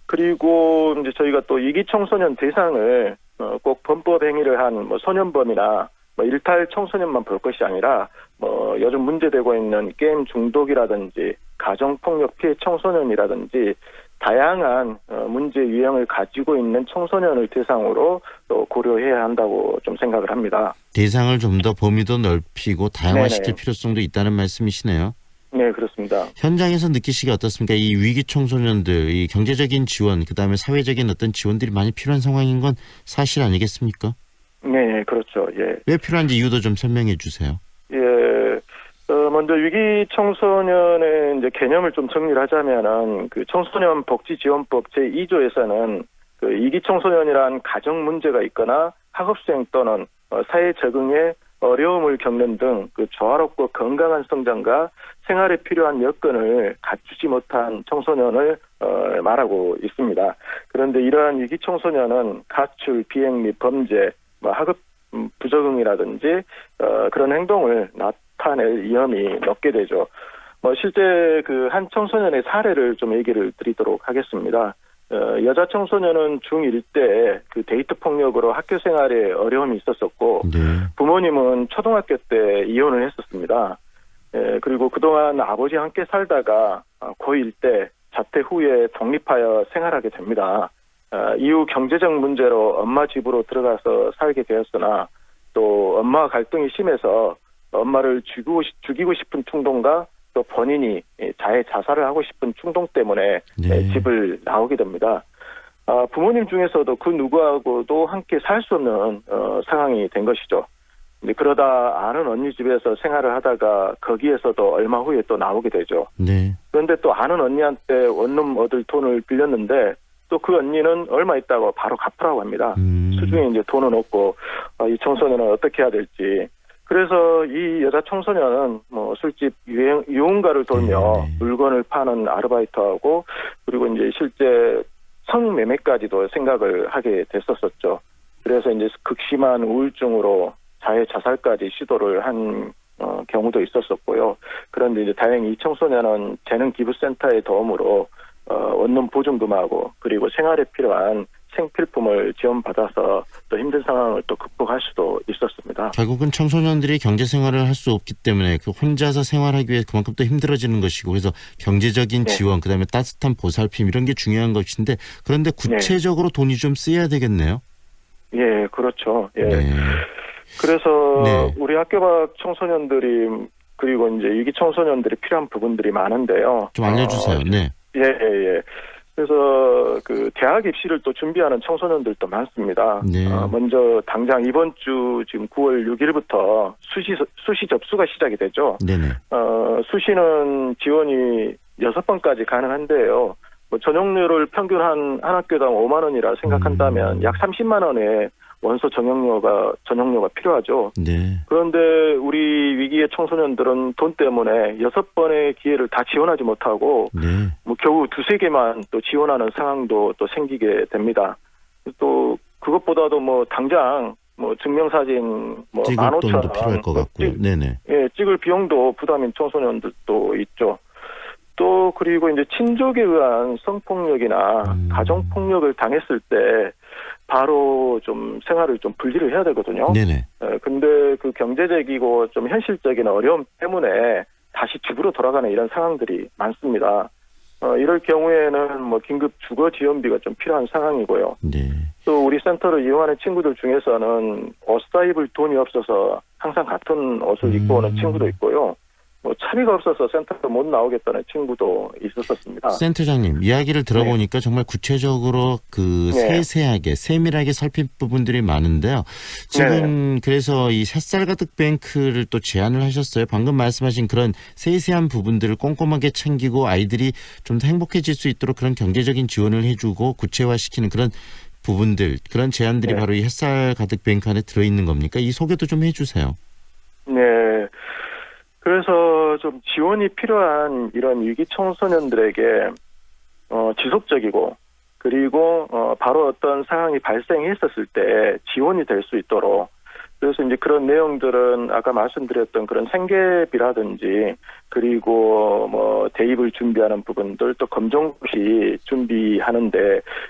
그리고 이제 저희가 또 이기 청소년 대상을 꼭 범법 행위를 한 뭐 소년범이나 뭐 일탈 청소년만 볼 것이 아니라 뭐 요즘 문제되고 있는 게임 중독이라든지 가정폭력 피해 청소년이라든지 다양한 문제 유형을 가지고 있는 청소년을 대상으로 또 고려해야 한다고 좀 생각을 합니다. 대상을 좀 더 범위도 넓히고 다양화시킬 네네. 필요성도 있다는 말씀이시네요. 네, 그렇습니다. 현장에서 느끼시기 어떻습니까? 이 위기 청소년들, 이 경제적인 지원, 그다음에 사회적인 어떤 지원들이 많이 필요한 상황인 건 사실 아니겠습니까? 네, 그렇죠. 예. 왜 필요한지 이유도 좀 설명해 주세요. 예. 먼저 위기 청소년의 이제 개념을 좀 정리를 하자면은 그 청소년 복지지원법 제2조에서는 그 위기 청소년이란 가정 문제가 있거나 학업수행 또는 사회 적응에 어려움을 겪는 등 그 조화롭고 건강한 성장과 생활에 필요한 여건을 갖추지 못한 청소년을 말하고 있습니다. 그런데 이러한 위기 청소년은 가출, 비행 및 범죄, 뭐 학업 부적응이라든지 그런 행동을 나타낼 위험이 높게 되죠. 뭐 실제 그 한 청소년의 사례를 좀 얘기를 드리도록 하겠습니다. 여자 청소년은 중1 때 그 데이트 폭력으로 학교 생활에 어려움이 있었었고 부모님은 초등학교 때 이혼을 했었습니다. 그리고 그동안 아버지와 함께 살다가 고1 때 자퇴 후에 독립하여 생활하게 됩니다. 이후 경제적 문제로 엄마 집으로 들어가서 살게 되었으나 또 엄마와 갈등이 심해서 엄마를 죽이고 싶은 충동과 또 본인이 자살을 하고 싶은 충동 때문에 집을 나오게 됩니다. 부모님 중에서도 그 누구하고도 함께 살 수 없는 상황이 된 것이죠. 근데 그러다 아는 언니 집에서 생활을 하다가 거기에서도 얼마 후에 또 나오게 되죠. 네. 그런데 또 아는 언니한테 원룸 얻을 돈을 빌렸는데 또 그 언니는 얼마 있다고 바로 갚으라고 합니다. 수중에 이제 돈은 없고 이 청소년은 어떻게 해야 될지. 그래서 이 여자 청소년은 뭐 술집 유흥가를 돌며 물건을 파는 아르바이트하고 그리고 이제 실제 성매매까지도 생각을 하게 됐었었죠. 그래서 이제 극심한 우울증으로 자해 자살까지 시도를 한 경우도 있었었고요. 그런데 이제 다행히 이 청소년은 재능기부센터의 도움으로 원룸 보증금하고 그리고 생활에 필요한 생필품을 지원받아서 또 힘든 상황을 또 극복할 수도 있었습니다. 결국은 청소년들이 경제 생활을 할 수 없기 때문에 그 혼자서 생활하기 위해 그만큼 또 힘들어지는 것이고 그래서 경제적인 지원 그다음에 따뜻한 보살핌 이런 게 중요한 것인데 그런데 구체적으로 돈이 좀 쓰여야 되겠네요. 예, 그렇죠. 예. 그래서 우리 학교 밖 청소년들이 그리고 이제 위기 청소년들이 필요한 부분들이 많은데요. 좀 알려주세요. 예. 그래서 그 대학 입시를 또 준비하는 청소년들도 많습니다. 먼저 당장 이번 주 지금 9월 6일부터 수시 접수가 시작이 되죠. 수시는 지원이 6번까지 가능한데요. 뭐 전용료를 평균 한 학교당 5만 원이라 생각한다면 약 30만 원의 원서 전용료가 필요하죠. 그런데 우리 위기의 청소년들은 돈 때문에 6번의 기회를 다 지원하지 못하고 뭐 겨우 2-3개만 또 지원하는 상황도 또 생기게 됩니다. 또 그것보다도 뭐 당장 뭐 증명사진 찍을 15,000원 돈도 필요할 것 같고요. 찍을 비용도 부담인 청소년들도 있죠. 또 그리고 이제 친족에 의한 성폭력이나 가정폭력을 당했을 때 바로 좀 생활을 좀 분리를 해야 되거든요. 네네. 근데 그 경제적이고 좀 현실적인 어려움 때문에 다시 집으로 돌아가는 이런 상황들이 많습니다. 이럴 경우에는 뭐 긴급 주거 지원비가 좀 필요한 상황이고요. 네. 또 우리 센터를 이용하는 친구들 중에서는 옷 사입을 돈이 없어서 항상 같은 옷을 입고 오는 친구도 있고요. 뭐 차비가 없어서 센터에 못 나오겠다는 친구도 있었습니다. 센터장님 이야기를 들어보니까 정말 구체적으로 그 네. 세세하게 세밀하게 살핀 부분들이 많은데요. 지금 그래서 이 햇살 가득 뱅크를 또 제안을 하셨어요. 방금 말씀하신 그런 세세한 부분들을 꼼꼼하게 챙기고 아이들이 좀 더 행복해질 수 있도록 그런 경제적인 지원을 해주고 구체화시키는 그런 부분들, 그런 제안들이 바로 이 햇살 가득 뱅크 안에 들어있는 겁니까? 이 소개도 좀 해주세요. 네. 그래서 좀 지원이 필요한 이런 위기 청소년들에게 지속적이고 그리고 바로 어떤 상황이 발생했었을 때 지원이 될 수 있도록, 그래서 이제 그런 내용들은 아까 말씀드렸던 그런 생계비라든지 그리고 뭐 대입을 준비하는 부분들, 또 검정고시 준비하는데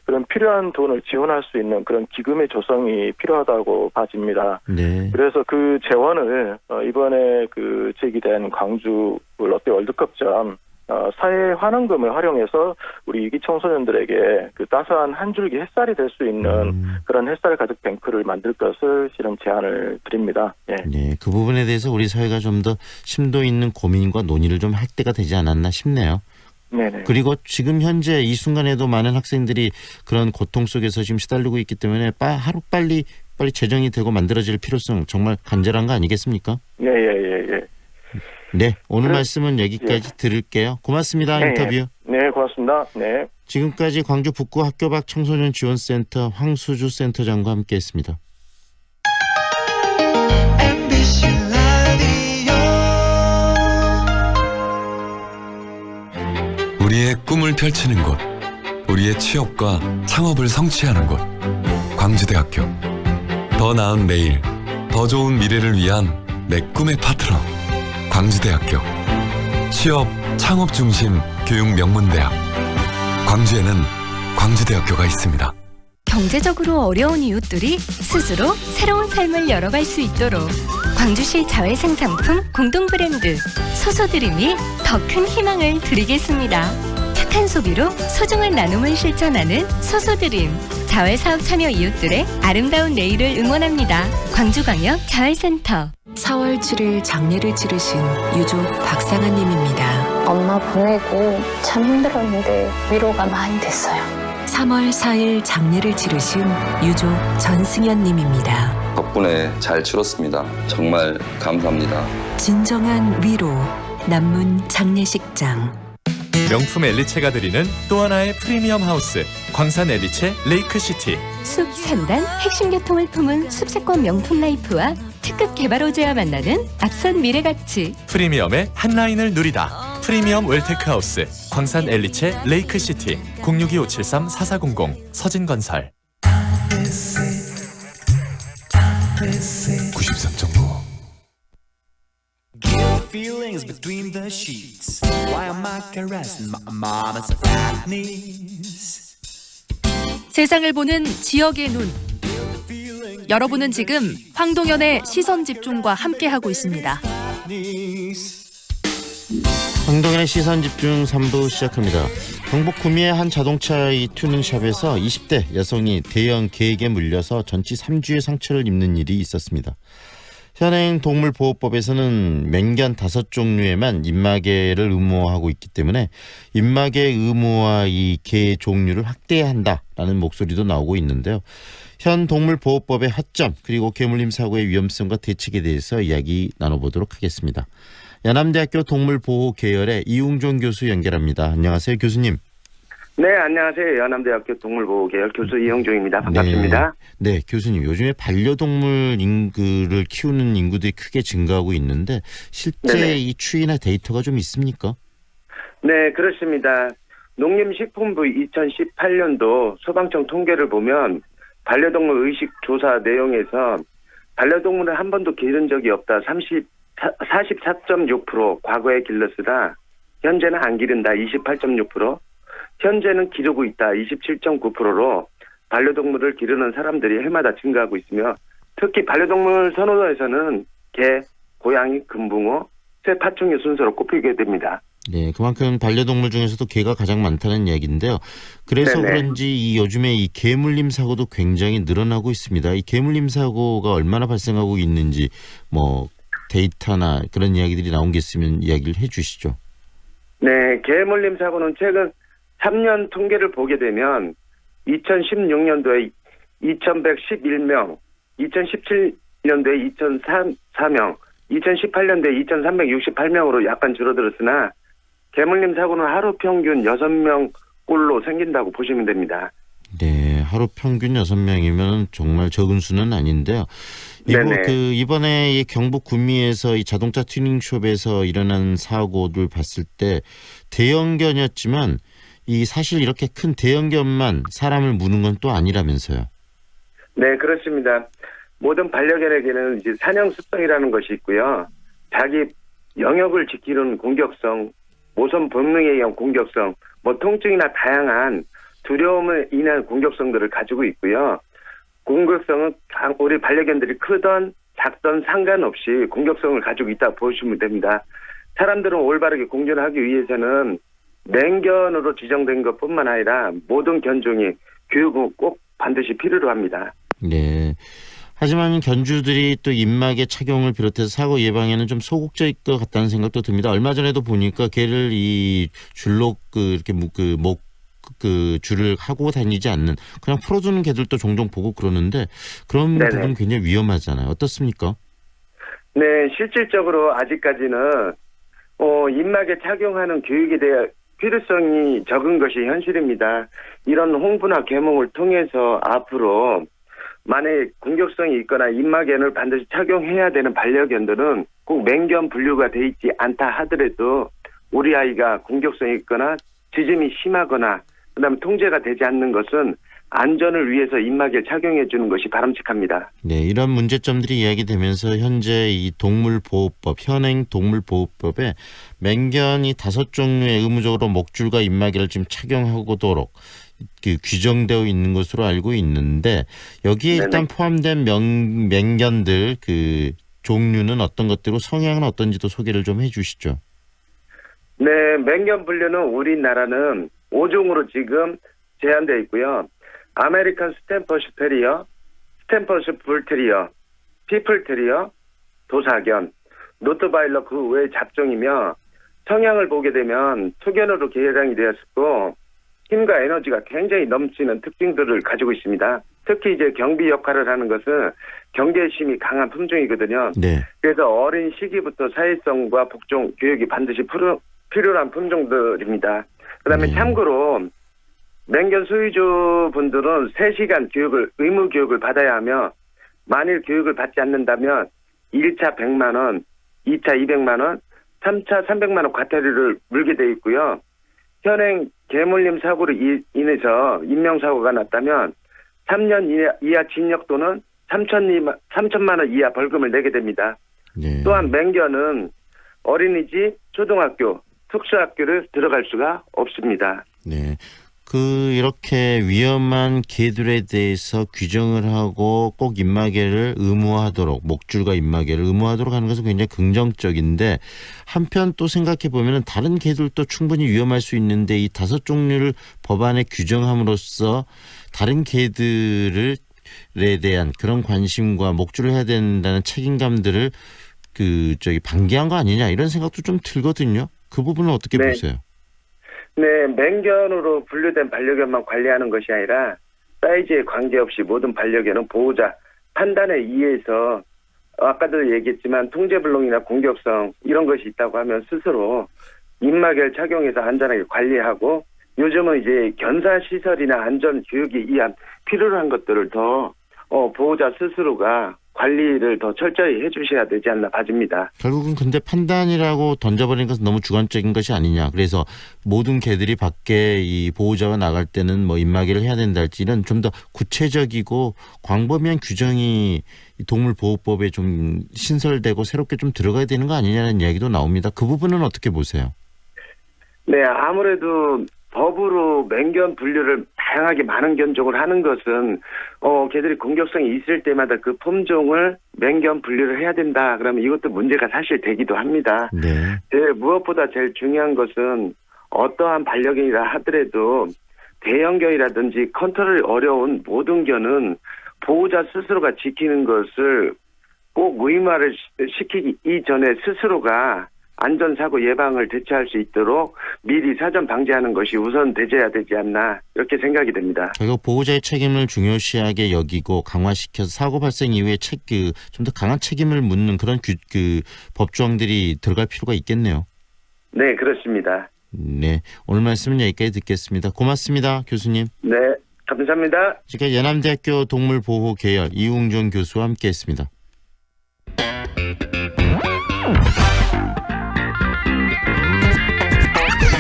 그런 필요한 돈을 지원할 수 있는 그런 기금의 조성이 필요하다고 봐집니다. 네. 그래서 그 재원을 이번에 그 제기된 광주 롯데 월드컵점 사회 환원금을 활용해서 우리 위기 청소년들에게 그 따스한 한 줄기 햇살이 될 수 있는 그런 햇살 가득 뱅크를 만들 것을 실은 제안을 드립니다. 예. 네, 그 부분에 대해서 우리 사회가 좀 더 심도 있는 고민과 논의를 좀 할 때가 되지 않았나 싶네요. 네네. 그리고 지금 현재 이 순간에도 많은 학생들이 그런 고통 속에서 지금 시달리고 있기 때문에 하루빨리 재정이 되고 만들어질 필요성 정말 간절한 거 아니겠습니까? 예. 네, 오늘 말씀은 여기까지 들을게요. 고맙습니다. 인터뷰. 네, 고맙습니다. 네. 지금까지 광주 북구 학교 밖 청소년 지원센터 황수주 센터장과 함께했습니다. 우리의 꿈을 펼치는 곳, 우리의 취업과 창업을 성취하는 곳, 광주대학교. 더 나은 내일, 더 좋은 미래를 위한 내 꿈의 파트너, 광주대학교. 취업, 창업 중심 교육 명문대학. 광주에는 광주대학교가 있습니다. 경제적으로 어려운 이웃들이 스스로 새로운 삶을 열어갈 수 있도록 광주시 자회생상품 공동 브랜드 소소드림이 더 큰 희망을 드리겠습니다. 착한 소비로 소중한 나눔을 실천하는 소소드림. 자회사업 참여 이웃들의 아름다운 내일을 응원합니다. 광주광역 자회센터. 4월 7일 장례를 치르신 유족 박상아님입니다. 엄마 보내고 참 힘들었는데 위로가 많이 됐어요. 3월 4일 장례를 치르신 유족 전승현님입니다. 덕분에 잘 치렀습니다. 정말 감사합니다. 진정한 위로, 남문 장례식장. 명품 엘리체가 드리는 또 하나의 프리미엄 하우스, 광산 엘리체 레이크시티. 숲 3단 핵심 교통을 품은 숲세권 명품 라이프와 특급 개발 호재와 만나는 앞선 미래 가치. 프리미엄의 한 라인을 누리다. 프리미엄 웰테크하우스, 광산 엘리체 레이크시티. 062-573-4400 서진건설. 93.9 Feelings between the sheets. Why am I caressing my mama's fat knees? 세상을 보는 지역의 눈. 여러분은 지금 황동현의 시선 집중과 함께하고 있습니다. 황동현의 시선 집중 3부 시작합니다. 경북 구미의 한 자동차 튜닝샵에서 20대 여성이 대형 개에게 물려서 전치 3주의 상처를 입는 일이 있었습니다. 현행 동물보호법에서는 맹견 5종류에만 입마개를 의무화하고 있기 때문에 입마개 의무화 이 개 종류를 확대해야 한다라는 목소리도 나오고 있는데요. 현 동물보호법의 허점 그리고 개물림 사고의 위험성과 대책에 대해서 이야기 나눠보도록 하겠습니다. 연암대학교 동물보호 계열의 이웅종 교수 연결합니다. 안녕하세요, 교수님. 네, 안녕하세요. 연암대학교 동물보호 계열 교수 이용종입니다. 반갑습니다. 네, 교수님. 요즘에 반려동물 인구를 키우는 인구들이 크게 증가하고 있는데 실제 네네. 이 추이나 데이터가 좀 있습니까? 네, 그렇습니다. 농림식품부 2018년도 소방청 통계를 보면 반려동물 의식 조사 내용에서 반려동물을 한 번도 기른 적이 없다 44.6%, 과거에 길렀으나 현재는 안 기른다 28.6%, 현재는 기르고 있다 27.9%로 반려동물을 기르는 사람들이 해마다 증가하고 있으며 특히 반려동물 선호도에서는 개, 고양이, 금붕어, 새 파충류 순서로 꼽히게 됩니다. 네, 그만큼 반려동물 중에서도 개가 가장 많다는 이야기인데요. 그래서 네네. 그런지 이 요즘에 이 개물림 사고도 굉장히 늘어나고 있습니다. 이 개물림 사고가 얼마나 발생하고 있는지 뭐 데이터나 그런 이야기들이 나온 게 있으면 이야기를 해주시죠. 네, 개물림 사고는 최근 3년 통계를 보게 되면 2016년도에 2111명, 2017년도에 2004명, 2018년도에 2368명으로 약간 줄어들었으나 개물림 사고는 하루 평균 6명꼴로 생긴다고 보시면 됩니다. 네, 하루 평균 6명이면 정말 적은 수는 아닌데요. 네네. 이번에 이 경북 구미에서 이 자동차 튜닝숍에서 일어난 사고를 봤을 때 대형견이었지만 이 사실 이렇게 큰 대형견만 사람을 무는 건 또 아니라면서요. 네, 그렇습니다. 모든 반려견에게는 이제 사냥 습성이라는 것이 있고요. 자기 영역을 지키는 공격성, 모성 본능에 의한 공격성, 뭐 통증이나 다양한 두려움에 인한 공격성들을 가지고 있고요. 공격성은 우리 반려견들이 크던 작던 상관없이 공격성을 가지고 있다고 보시면 됩니다. 사람들은 올바르게 공존하기 위해서는 맹견으로 지정된 것뿐만 아니라 모든 견종이 교육은 꼭 반드시 필요로 합니다. 네. 하지만 견주들이 또 입막의 착용을 비롯해서 사고 예방에는 좀 소극적일 것 같다는 생각도 듭니다. 얼마 전에도 보니까 개를 이 줄로 이렇게 줄을 하고 다니지 않는 그냥 풀어두는 개들도 종종 보고 그러는데 그런 네네. 부분 굉장히 위험하잖아요. 어떻습니까? 네, 실질적으로 아직까지는 입막에 착용하는 교육에 대한 필요성이 적은 것이 현실입니다. 이런 홍보나 계몽을 통해서 앞으로 만약에 공격성이 있거나 입막엔을 반드시 착용해야 되는 반려견들은 꼭 맹견 분류가 돼 있지 않다 하더라도 우리 아이가 공격성이 있거나 짖음이 심하거나 그다음에 통제가 되지 않는 것은 안전을 위해서 입막에 착용해 주는 것이 바람직합니다. 네, 이런 문제점들이 이야기되면서 현재 이 동물보호법, 현행 동물보호법에 맹견이 5종류의 의무적으로 목줄과 입마개를 지금 착용하도록 규정되어 있는 것으로 알고 있는데 여기에 네네. 일단 포함된 맹견들 종류는 어떤 것들이고 성향은 어떤지도 소개를 좀 해주시죠. 네, 맹견 분류는 우리나라는 5종으로 지금 제한되어 있고요. 아메리칸 스탠퍼드 테리어, 스탠퍼드 불테리어, 피플 테리어, 도사견, 로트바일러 그 외 잡종이며 성향을 보게 되면 투견으로 개량이 되었고 힘과 에너지가 굉장히 넘치는 특징들을 가지고 있습니다. 특히 이제 경비 역할을 하는 것은 경계심이 강한 품종이거든요. 네. 그래서 어린 시기부터 사회성과 복종 교육이 반드시 필요한 품종들입니다. 그다음에 참고로 맹견 소유주분들은 3시간 의무 교육을 받아야 하며 만일 교육을 받지 않는다면 1차 100만 원, 2차 200만 원, 3차 300만 원 과태료를 물게 돼 있고요. 현행 개물림 사고로 인해서 인명사고가 났다면 3년 이하 징역 또는 3천만 원 이하 벌금을 내게 됩니다. 네. 또한 맹견은 어린이집, 초등학교, 특수학교를 들어갈 수가 없습니다. 네. 이렇게 위험한 개들에 대해서 규정을 하고 꼭 입마개를 의무화하도록 목줄과 입마개를 의무화하도록 하는 것은 굉장히 긍정적인데 한편 또 생각해 보면은 다른 개들도 충분히 위험할 수 있는데 이 5종류를 법안에 규정함으로써 다른 개들에 대한 그런 관심과 목줄을 해야 된다는 책임감들을 방기한 거 아니냐 이런 생각도 좀 들거든요. 그 부분은 어떻게 네. 보세요? 네, 맹견으로 분류된 반려견만 관리하는 것이 아니라 사이즈에 관계없이 모든 반려견은 보호자 판단에 의해서 아까도 얘기했지만 통제불능이나 공격성 이런 것이 있다고 하면 스스로 입마개를 착용해서 안전하게 관리하고 요즘은 이제 견사시설이나 안전교육에 의한 필요로 한 것들을 더 보호자 스스로가 관리를 더 철저히 해주셔야 되지 않나 봐집니다. 결국은 근데 판단이라고 던져버리는 것은 너무 주관적인 것이 아니냐. 그래서 모든 개들이 밖에 이 보호자가 나갈 때는 뭐 입마개를 해야 된다 할지 이런 좀 더 구체적이고 광범위한 규정이 동물보호법에 좀 신설되고 새롭게 좀 들어가야 되는 거 아니냐는 이야기도 나옵니다. 그 부분은 어떻게 보세요? 네, 아무래도 법으로 맹견 분류를 다양하게 많은 견종을 하는 것은 개들이 공격성이 있을 때마다 그 품종을 맹견 분류를 해야 된다. 그러면 이것도 문제가 사실 되기도 합니다. 네. 무엇보다 제일 중요한 것은 어떠한 반려견이라 하더라도 대형견이라든지 컨트롤이 어려운 모든 견은 보호자 스스로가 지키는 것을 꼭 의무화를 시키기 이전에 스스로가 안전사고 예방을 대처할 수 있도록 미리 사전 방지하는 것이 우선 대제해야 되지 않나 이렇게 생각이 됩니다. 결국 보호자의 책임을 중요시하게 여기고 강화시켜서 사고 발생 이후에 좀 더 강한 책임을 묻는 그런 법조항들이 들어갈 필요가 있겠네요. 네, 그렇습니다. 네, 오늘 말씀은 여기까지 듣겠습니다. 고맙습니다, 교수님. 네, 감사합니다. 지금까지 예남대학교 동물보호 계열 이웅종 교수와 함께했습니다.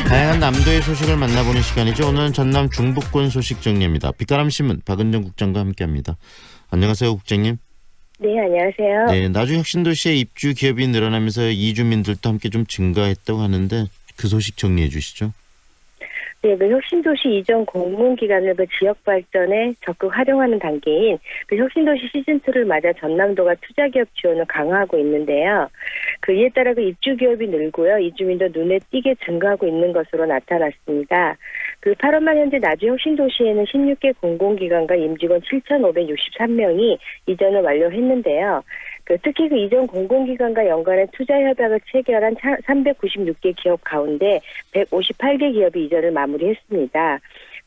다양한 남도의 소식을 만나보는 시간이죠. 오늘은 전남 중부권 소식 정리입니다. 빛가람신문 박은정 국장과 함께합니다. 안녕하세요, 국장님. 네, 안녕하세요. 네, 나주 혁신도시에 입주 기업이 늘어나면서 이주민들도 함께 좀 증가했다고 하는데 그 소식 정리해 주시죠. 네, 그 혁신도시 이전 공문기관을 그 지역 발전에 적극 활용하는 단계인 그 혁신도시 시즌2를 맞아 전남도가 투자기업 지원을 강화하고 있는데요. 이에 따라 그 입주 기업이 늘고요. 이주민도 눈에 띄게 증가하고 있는 것으로 나타났습니다. 8월 말 현재 나주 혁신도시에는 16개 공공기관과 임직원 7,563명이 이전을 완료했는데요. 특히 이전 공공기관과 연관해 투자 협약을 체결한 396개 기업 가운데 158개 기업이 이전을 마무리했습니다.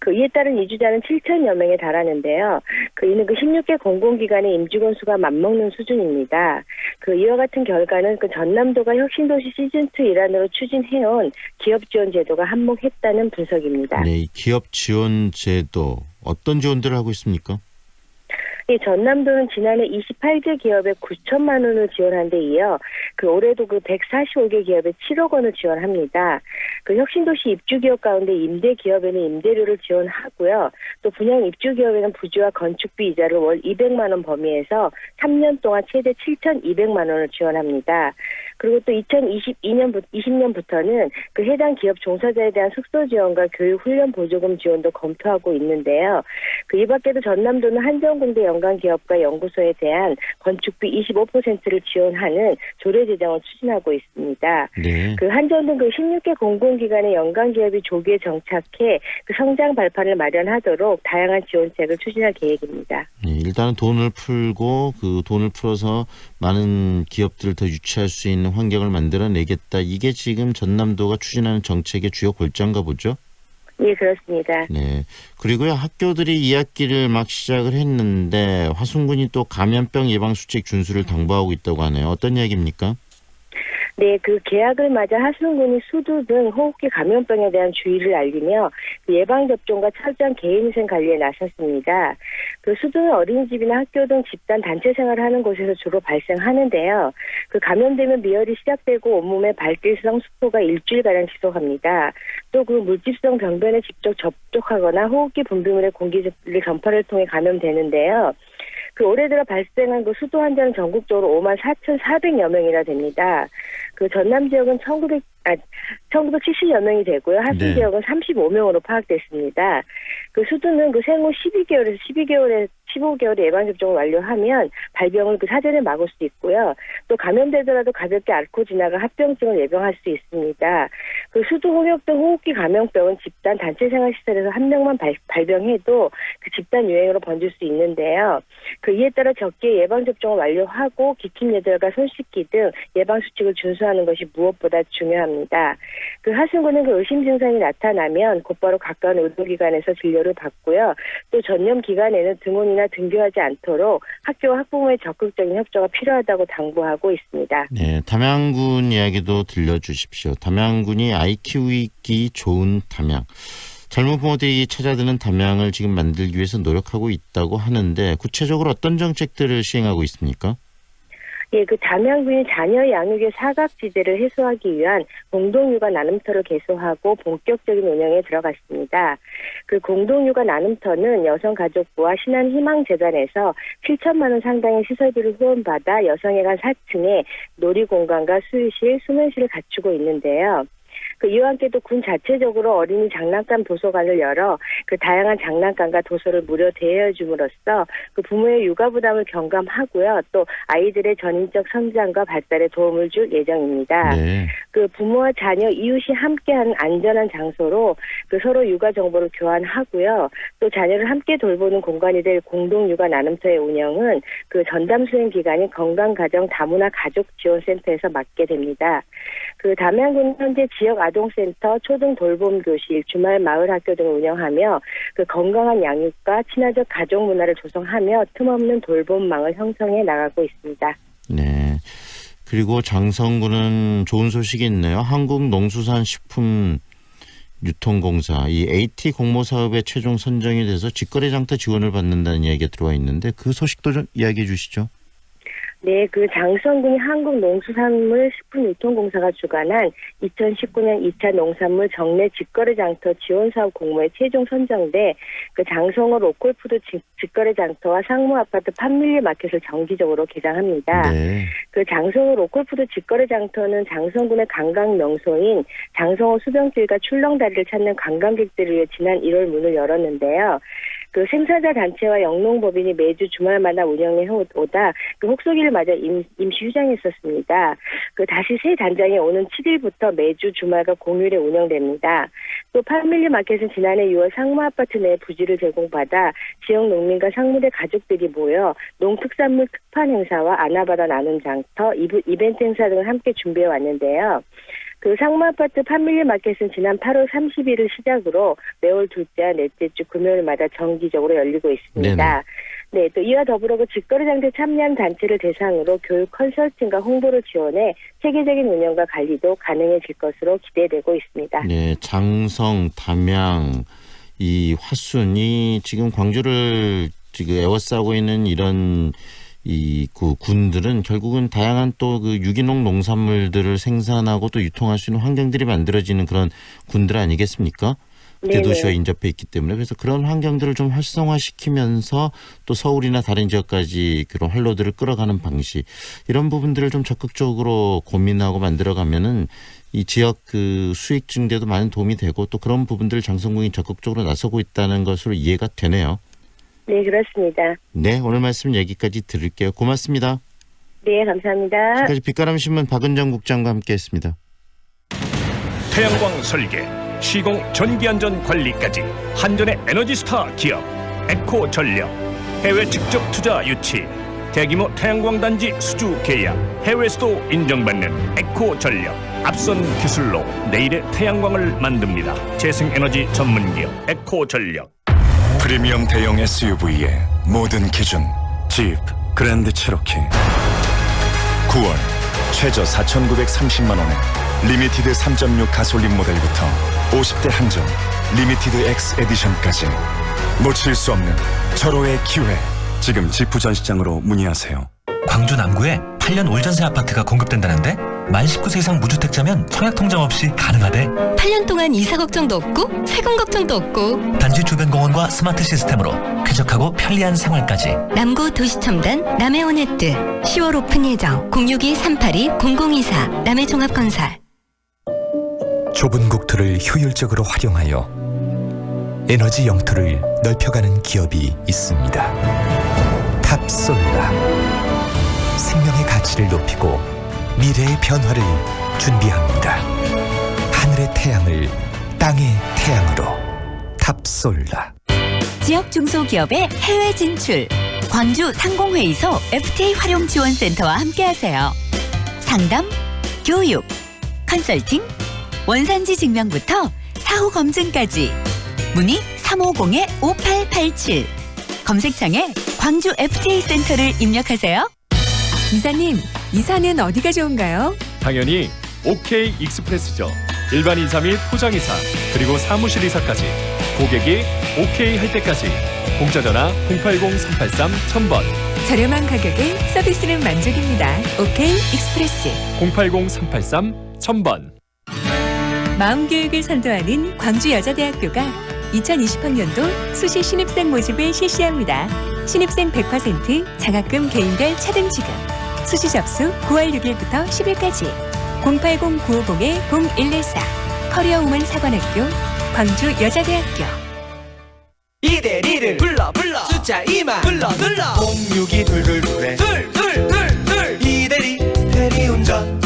이에 따른 이주자는 7천여 명에 달하는데요. 이는 16개 공공기관의 임직원 수가 맞먹는 수준입니다. 이와 같은 결과는 전남도가 혁신도시 시즌2 일환으로 추진해온 기업 지원 제도가 한몫했다는 분석입니다. 네, 기업 지원 제도 어떤 지원들을 하고 있습니까? 이 전남도는 지난해 28개 기업에 9천만 원을 지원한 데 이어 올해도 145개 기업에 7억 원을 지원합니다. 혁신도시 입주 기업 가운데 임대 기업에는 임대료를 지원하고요. 또 분양 입주 기업에는 부지와 건축비 이자를 월 200만 원 범위에서 3년 동안 최대 7,200만 원을 지원합니다. 그리고 또 2020년부터는 해당 기업 종사자에 대한 숙소 지원과 교육 훈련 보조금 지원도 검토하고 있는데요. 이 밖에도 전남도는 한전공대 연간 기업과 연구소에 대한 건축비 25%를 지원하는 조례 제정을 추진하고 있습니다. 네. 한전 등 16개 공공기관의 연간 기업이 조기에 정착해 성장 발판을 마련하도록 다양한 지원책을 추진할 계획입니다. 네, 일단은 돈을 풀고 돈을 풀어서 많은 기업들을 더 유치할 수 있는 환경을 만들어내겠다. 이게 지금 전남도가 추진하는 정책의 주요 골자인가 보죠? 네, 그렇습니다. 네. 그리고요, 학교들이 2학기를 막 시작을 했는데 화순군이 또 감염병 예방 수칙 준수를 당부하고 있다고 하네요. 어떤 이야기입니까? 네, 개학을 맞아 하순군이 수두 등 호흡기 감염병에 대한 주의를 알리며 예방접종과 철저한 개인위생 관리에 나섰습니다. 수두는 어린이집이나 학교 등 집단 단체 생활을 하는 곳에서 주로 발생하는데요. 감염되면 미열이 시작되고 온몸에 발길성 수포가 일주일가량 지속합니다. 또 물집성 병변에 직접 접촉하거나 호흡기 분비물의 공기 전파를 통해 감염되는데요. 올해 들어 발생한 수도 환자는 전국적으로 54,400여 명이나 됩니다. 전남 지역은 1970여 명이 되고요. 하순 네. 지역은 35명으로 파악됐습니다. 수두는 생후 12개월에서 15개월에 예방접종을 완료하면 발병을 사전에 막을 수 있고요. 또 감염되더라도 가볍게 앓고 지나가 합병증을 예방할 수 있습니다. 수두 홍역 등 호흡기 감염병은 집단 단체 생활시설에서 한 명만 발병해도 집단 유행으로 번질 수 있는데요. 이에 따라 적게 예방접종을 완료하고 기침 예절과 손 씻기 등 예방수칙을 준수하는 것이 무엇보다 중요합니다. 하순군은 의심 증상이 나타나면 곧바로 가까운 의료기관에서 진료를 받고요. 또 전염 기간에는 등원이나 등교하지 않도록 학교와 학부모의 적극적인 협조가 필요하다고 당부하고 있습니다. 네, 담양군 이야기도 들려주십시오. 담양군이 아이 키우기 좋은 담양. 젊은 부모들이 찾아드는 담양을 지금 만들기 위해서 노력하고 있다고 하는데 구체적으로 어떤 정책들을 시행하고 있습니까? 예, 담양군이 자녀 양육의 사각지대를 해소하기 위한 공동육아 나눔터를 개소하고 본격적인 운영에 들어갔습니다. 공동육아 나눔터는 여성가족부와 신한희망재단에서 7천만 원 상당의 시설비를 후원받아 여성회관 4층에 놀이공간과 수유실, 수면실을 갖추고 있는데요. 이와 함께 또 군 자체적으로 어린이 장난감 도서관을 열어 다양한 장난감과 도서를 무료 대여해 줌으로써 부모의 육아 부담을 경감하고요. 또 아이들의 전인적 성장과 발달에 도움을 줄 예정입니다. 네. 부모와 자녀, 이웃이 함께하는 안전한 장소로 서로 육아 정보를 교환하고요. 또 자녀를 함께 돌보는 공간이 될 공동 육아 나눔터의 운영은 전담 수행 기관인 건강가정 다문화 가족지원센터에서 맡게 됩니다. 담양군 현재 지역 아동센터, 초등 돌봄 교실, 주말 마을 학교 등을 운영하며 건강한 양육과 친화적 가족 문화를 조성하며 틈없는 돌봄망을 형성해 나가고 있습니다. 네. 그리고 장성군은 좋은 소식이 있네요. 한국농수산식품유통공사 이 AT 공모 사업에 최종 선정이 돼서 직거래 장터 지원을 받는다는 이야기가 들어와 있는데 그 소식도 좀 이야기해 주시죠. 네, 장성군이 한국농수산물식품유통공사가 주관한 2019년 2차 농산물 정례 직거래 장터 지원 사업 공모에 최종 선정돼 장성호 로컬푸드 직거래 장터와 상무 아파트 판밀리 마켓을 정기적으로 개장합니다. 네. 장성호 로컬푸드 직거래 장터는 장성군의 관광 명소인 장성호 수변길과 출렁다리를 찾는 관광객들을 위해 지난 1월 문을 열었는데요. 생산자 단체와 영농법인이 매주 주말마다 운영해 오다 혹소기를 맞아 임시 휴장했었습니다. 다시 새 단장이 오는 7일부터 매주 주말과 공휴일에 운영됩니다. 또 판밀리 마켓은 지난해 6월 상무 아파트 내 부지를 제공받아 지역 농민과 상무대 가족들이 모여 농특산물 특판 행사와 아나바다 나눔 장터, 이벤트 행사 등을 함께 준비해 왔는데요. 상무 아파트 판밀리 마켓은 지난 8월 30일을 시작으로 매월 둘째와 넷째 주 금요일마다 정기적으로 열리고 있습니다. 네, 또 이와 더불어 직거래 장터에 참여한 단체를 대상으로 교육 컨설팅과 홍보를 지원해 체계적인 운영과 관리도 가능해질 것으로 기대되고 있습니다. 네, 장성, 담양, 이 화순이 지금 광주를 지금 에워싸고 있는 이런 군들은 결국은 다양한 또 유기농 농산물들을 생산하고 또 유통할 수 있는 환경들이 만들어지는 그런 군들 아니겠습니까? 대도시와 인접해 있기 때문에 그래서 그런 환경들을 좀 활성화시키면서 또 서울이나 다른 지역까지 그런 활로들을 끌어가는 방식 이런 부분들을 좀 적극적으로 고민하고 만들어가면은 이 지역 수익 증대도 많은 도움이 되고 또 그런 부분들을 장성군이 적극적으로 나서고 있다는 것으로 이해가 되네요. 네, 그렇습니다. 네, 오늘 말씀 여기까지 들을게요. 고맙습니다. 네, 감사합니다. 지금까지 빛바람신문 박은정 국장과 함께했습니다. 태양광 설계, 시공 전기안전 관리까지 한전의 에너지스타 기업 에코전력, 해외 직접 투자 유치, 대규모 태양광 단지 수주 계약, 해외에서도 인정받는 에코전력, 앞선 기술로 내일의 태양광을 만듭니다. 재생에너지 전문기업 에코전력. 프리미엄 대형 SUV의 모든 기준 집 그랜드 체로키 9월 최저 4,930만 원에 리미티드 3.6 가솔린 모델부터 50대 한정 리미티드 X 에디션까지 놓칠 수 없는 절호의 기회. 지금 지프 전시장으로 문의하세요. 광주 남구에 8년 올전세 아파트가 공급된다는데 만 19세 이상 무주택자면 청약통장 없이 가능하대. 8년 동안 이사 걱정도 없고 세금 걱정도 없고 단지 주변 공원과 스마트 시스템으로 쾌적하고 편리한 생활까지. 남구 도시첨단 남해온해뜨 10월 오픈 예정 062-382-0024 남해종합건설. 좁은 국토를 효율적으로 활용하여 에너지 영토를 넓혀가는 기업이 있습니다. 탑솔라. 생명의 가치를 높이고 미래의 변화를 준비합니다. 하늘의 태양을 땅의 태양으로 탑솔라. 지역 중소기업의 해외 진출. 광주 상공회의소 FTA 활용 지원센터와 함께하세요. 상담, 교육, 컨설팅, 원산지 증명부터 사후 검증까지. 문의 350-5887. 검색창에 광주 FTA 센터를 입력하세요. 이사님, 이사는 어디가 좋은가요? 당연히 OK 익스프레스죠. 일반 이사 및 포장 이사 그리고 사무실 이사까지 고객이 OK 할 때까지. 공짜 전화 080-383-1000번. 저렴한 가격에 서비스는 만족입니다. OK 익스프레스 080-383-1000번. 마음교육을 선도하는 광주여자대학교가 2020학년도 수시 신입생 모집을 실시합니다. 신입생 100% 장학금 개인별 차등 지급. 수시 접수 9월 6일부터 10일까지. 080-950-0114 커리어우먼 사관학교, 광주 여자대학교. 이대리를 불러 숫자 2만 눌러 062 둘둘둘에 둘둘둘둘 이대리 대리운전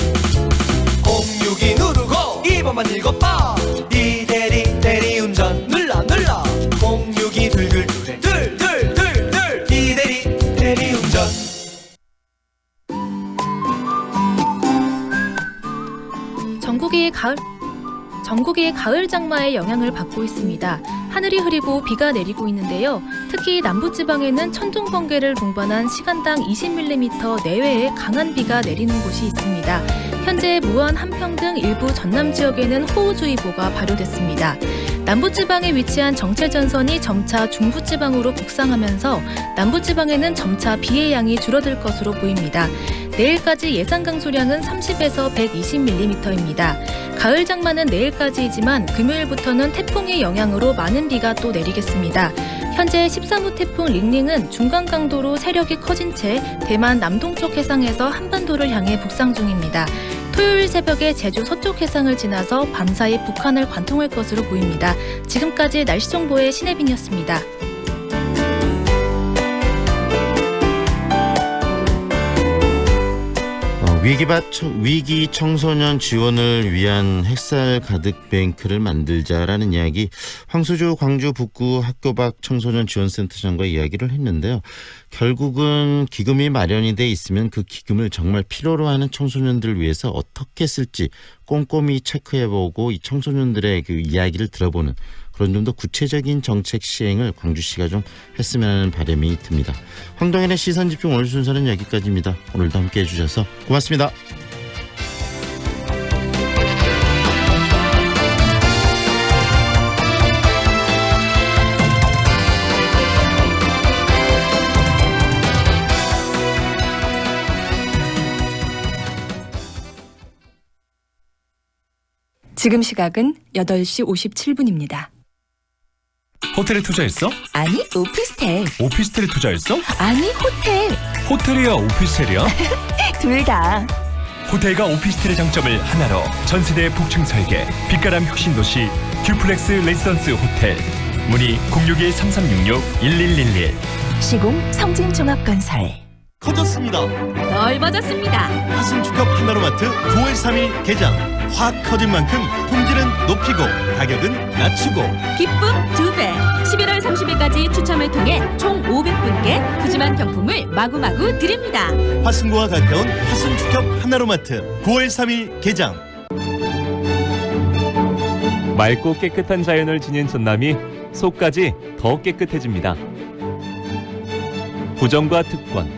062 누르고 2번만 읽어봐 이대리 대리운전 눌러 062 둘둘둘에 둘둘둘둘 이대리 대리운전. 전국이 가을 장마의 영향을 받고 있습니다. 하늘이 흐리고 비가 내리고 있는데요. 특히 남부지방에는 천둥 번개를 동반한 시간당 20mm 내외의 강한 비가 내리는 곳이 있습니다. 현재 무안, 함평 등 일부 전남 지역에는 호우주의보가 발효됐습니다. 남부지방에 위치한 정체전선이 점차 중부지방으로 북상하면서 남부지방에는 점차 비의 양이 줄어들 것으로 보입니다. 내일까지 예상 강수량은 30에서 120mm입니다. 가을 장마는 내일까지이지만 금요일부터는 태풍의 영향으로 많은 비가 또 내리겠습니다. 현재 13호 태풍 링링은 중간 강도로 세력이 커진 채 대만 남동쪽 해상에서 한반도를 향해 북상 중입니다. 토요일 새벽에 제주 서쪽 해상을 지나서 밤사이 북한을 관통할 것으로 보입니다. 지금까지 날씨 정보의 신혜빈이었습니다. 위기 청소년 지원을 위한 햇살 가득 뱅크를 만들자라는 이야기, 황수주 광주 북구 학교 밖 청소년 지원센터장과 이야기를 했는데요. 결국은 기금이 마련이 돼 있으면 그 기금을 정말 필요로 하는 청소년들을 위해서 어떻게 쓸지 꼼꼼히 체크해보고 이 청소년들의 그 이야기를 들어보는 그런 좀 더 구체적인 정책 시행을 광주시가 좀 했으면 하는 바람이 듭니다. 황동현의 시선집중 오늘 순서는 여기까지입니다. 오늘도 함께해 주셔서 고맙습니다. 지금 시각은 8시 57분입니다. 호텔에 투자했어? 아니, 오피스텔. 오피스텔에 투자했어? 아니, 호텔. 호텔이야 오피스텔이야? 둘 다. 호텔과 오피스텔의 장점을 하나로 전세대 북층 설계 빛가람 혁신도시 듀플렉스 레지던스 호텔. 문의 061-3366-1111. 시공 성진종합건설. 커졌습니다. 넓어졌습니다. 화순축협 하나로마트 9월 3일 개장. 확 커진 만큼 품질은 높이고 가격은 낮추고 기쁨 2배. 11월 30일까지 추첨을 통해 총 500분께 푸짐한 경품을 마구마구 드립니다. 화순구와 가까운 화순축협 하나로마트 9월 3일 개장. 맑고 깨끗한 자연을 지닌 전남이 속까지 더 깨끗해집니다. 부정과 특권,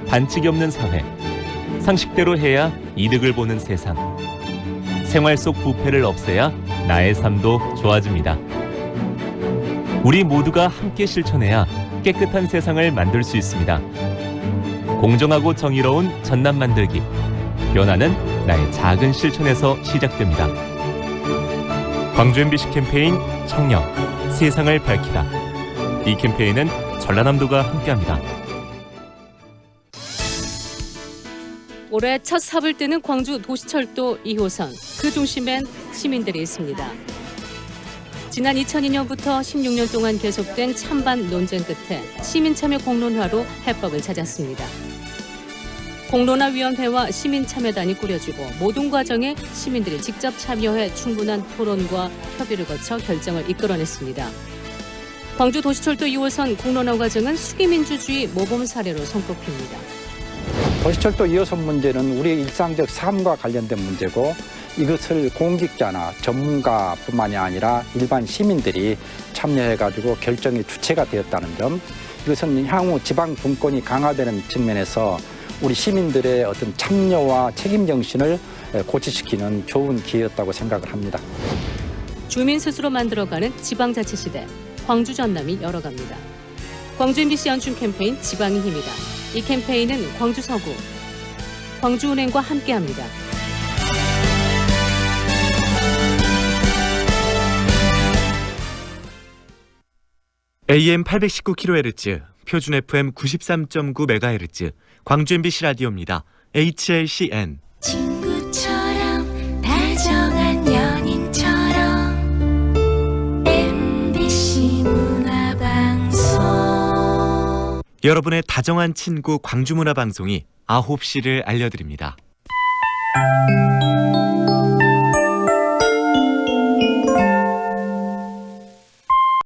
반칙이 없는 사회, 상식대로 해야 이득을 보는 세상. 생활 속 부패를 없애야 나의 삶도 좋아집니다. 우리 모두가 함께 실천해야 깨끗한 세상을 만들 수 있습니다. 공정하고 정의로운 전남 만들기. 변화는 나의 작은 실천에서 시작됩니다. 광주 MBC 캠페인 청년, 세상을 밝히다. 이 캠페인은 전라남도가 함께합니다. 올해 첫 삽을 뜨는 광주 도시철도 2호선, 그 중심엔 시민들이 있습니다. 지난 2002년부터 16년 동안 계속된 찬반 논쟁 끝에 시민참여 공론화로 해법을 찾았습니다. 공론화위원회와 시민참여단이 꾸려지고 모든 과정에 시민들이 직접 참여해 충분한 토론과 협의를 거쳐 결정을 이끌어냈습니다. 광주 도시철도 2호선 공론화 과정은 수기민주주의 모범 사례로 손꼽힙니다. 도시철도 2호선 문제는 우리의 일상적 삶과 관련된 문제고, 이것을 공직자나 전문가뿐만이 아니라 일반 시민들이 참여해가지고 결정의 주체가 되었다는 점, 이것은 향후 지방 분권이 강화되는 측면에서 우리 시민들의 어떤 참여와 책임 정신을 고취시키는 좋은 기회였다고 생각을 합니다. 주민 스스로 만들어가는 지방자치 시대, 광주 전남이 열어갑니다. 광주 MBC 연중 캠페인 지방의 힘이다. 이 캠페인은 광주 서구, 광주은행과 함께합니다. AM 819kHz, 표준 FM 93.9MHz, 광주 MBC 라디오입니다. HLCN. 친구처럼 다정한 연인처럼 여러분의 다정한 친구 광주문화방송이 9시를 알려드립니다.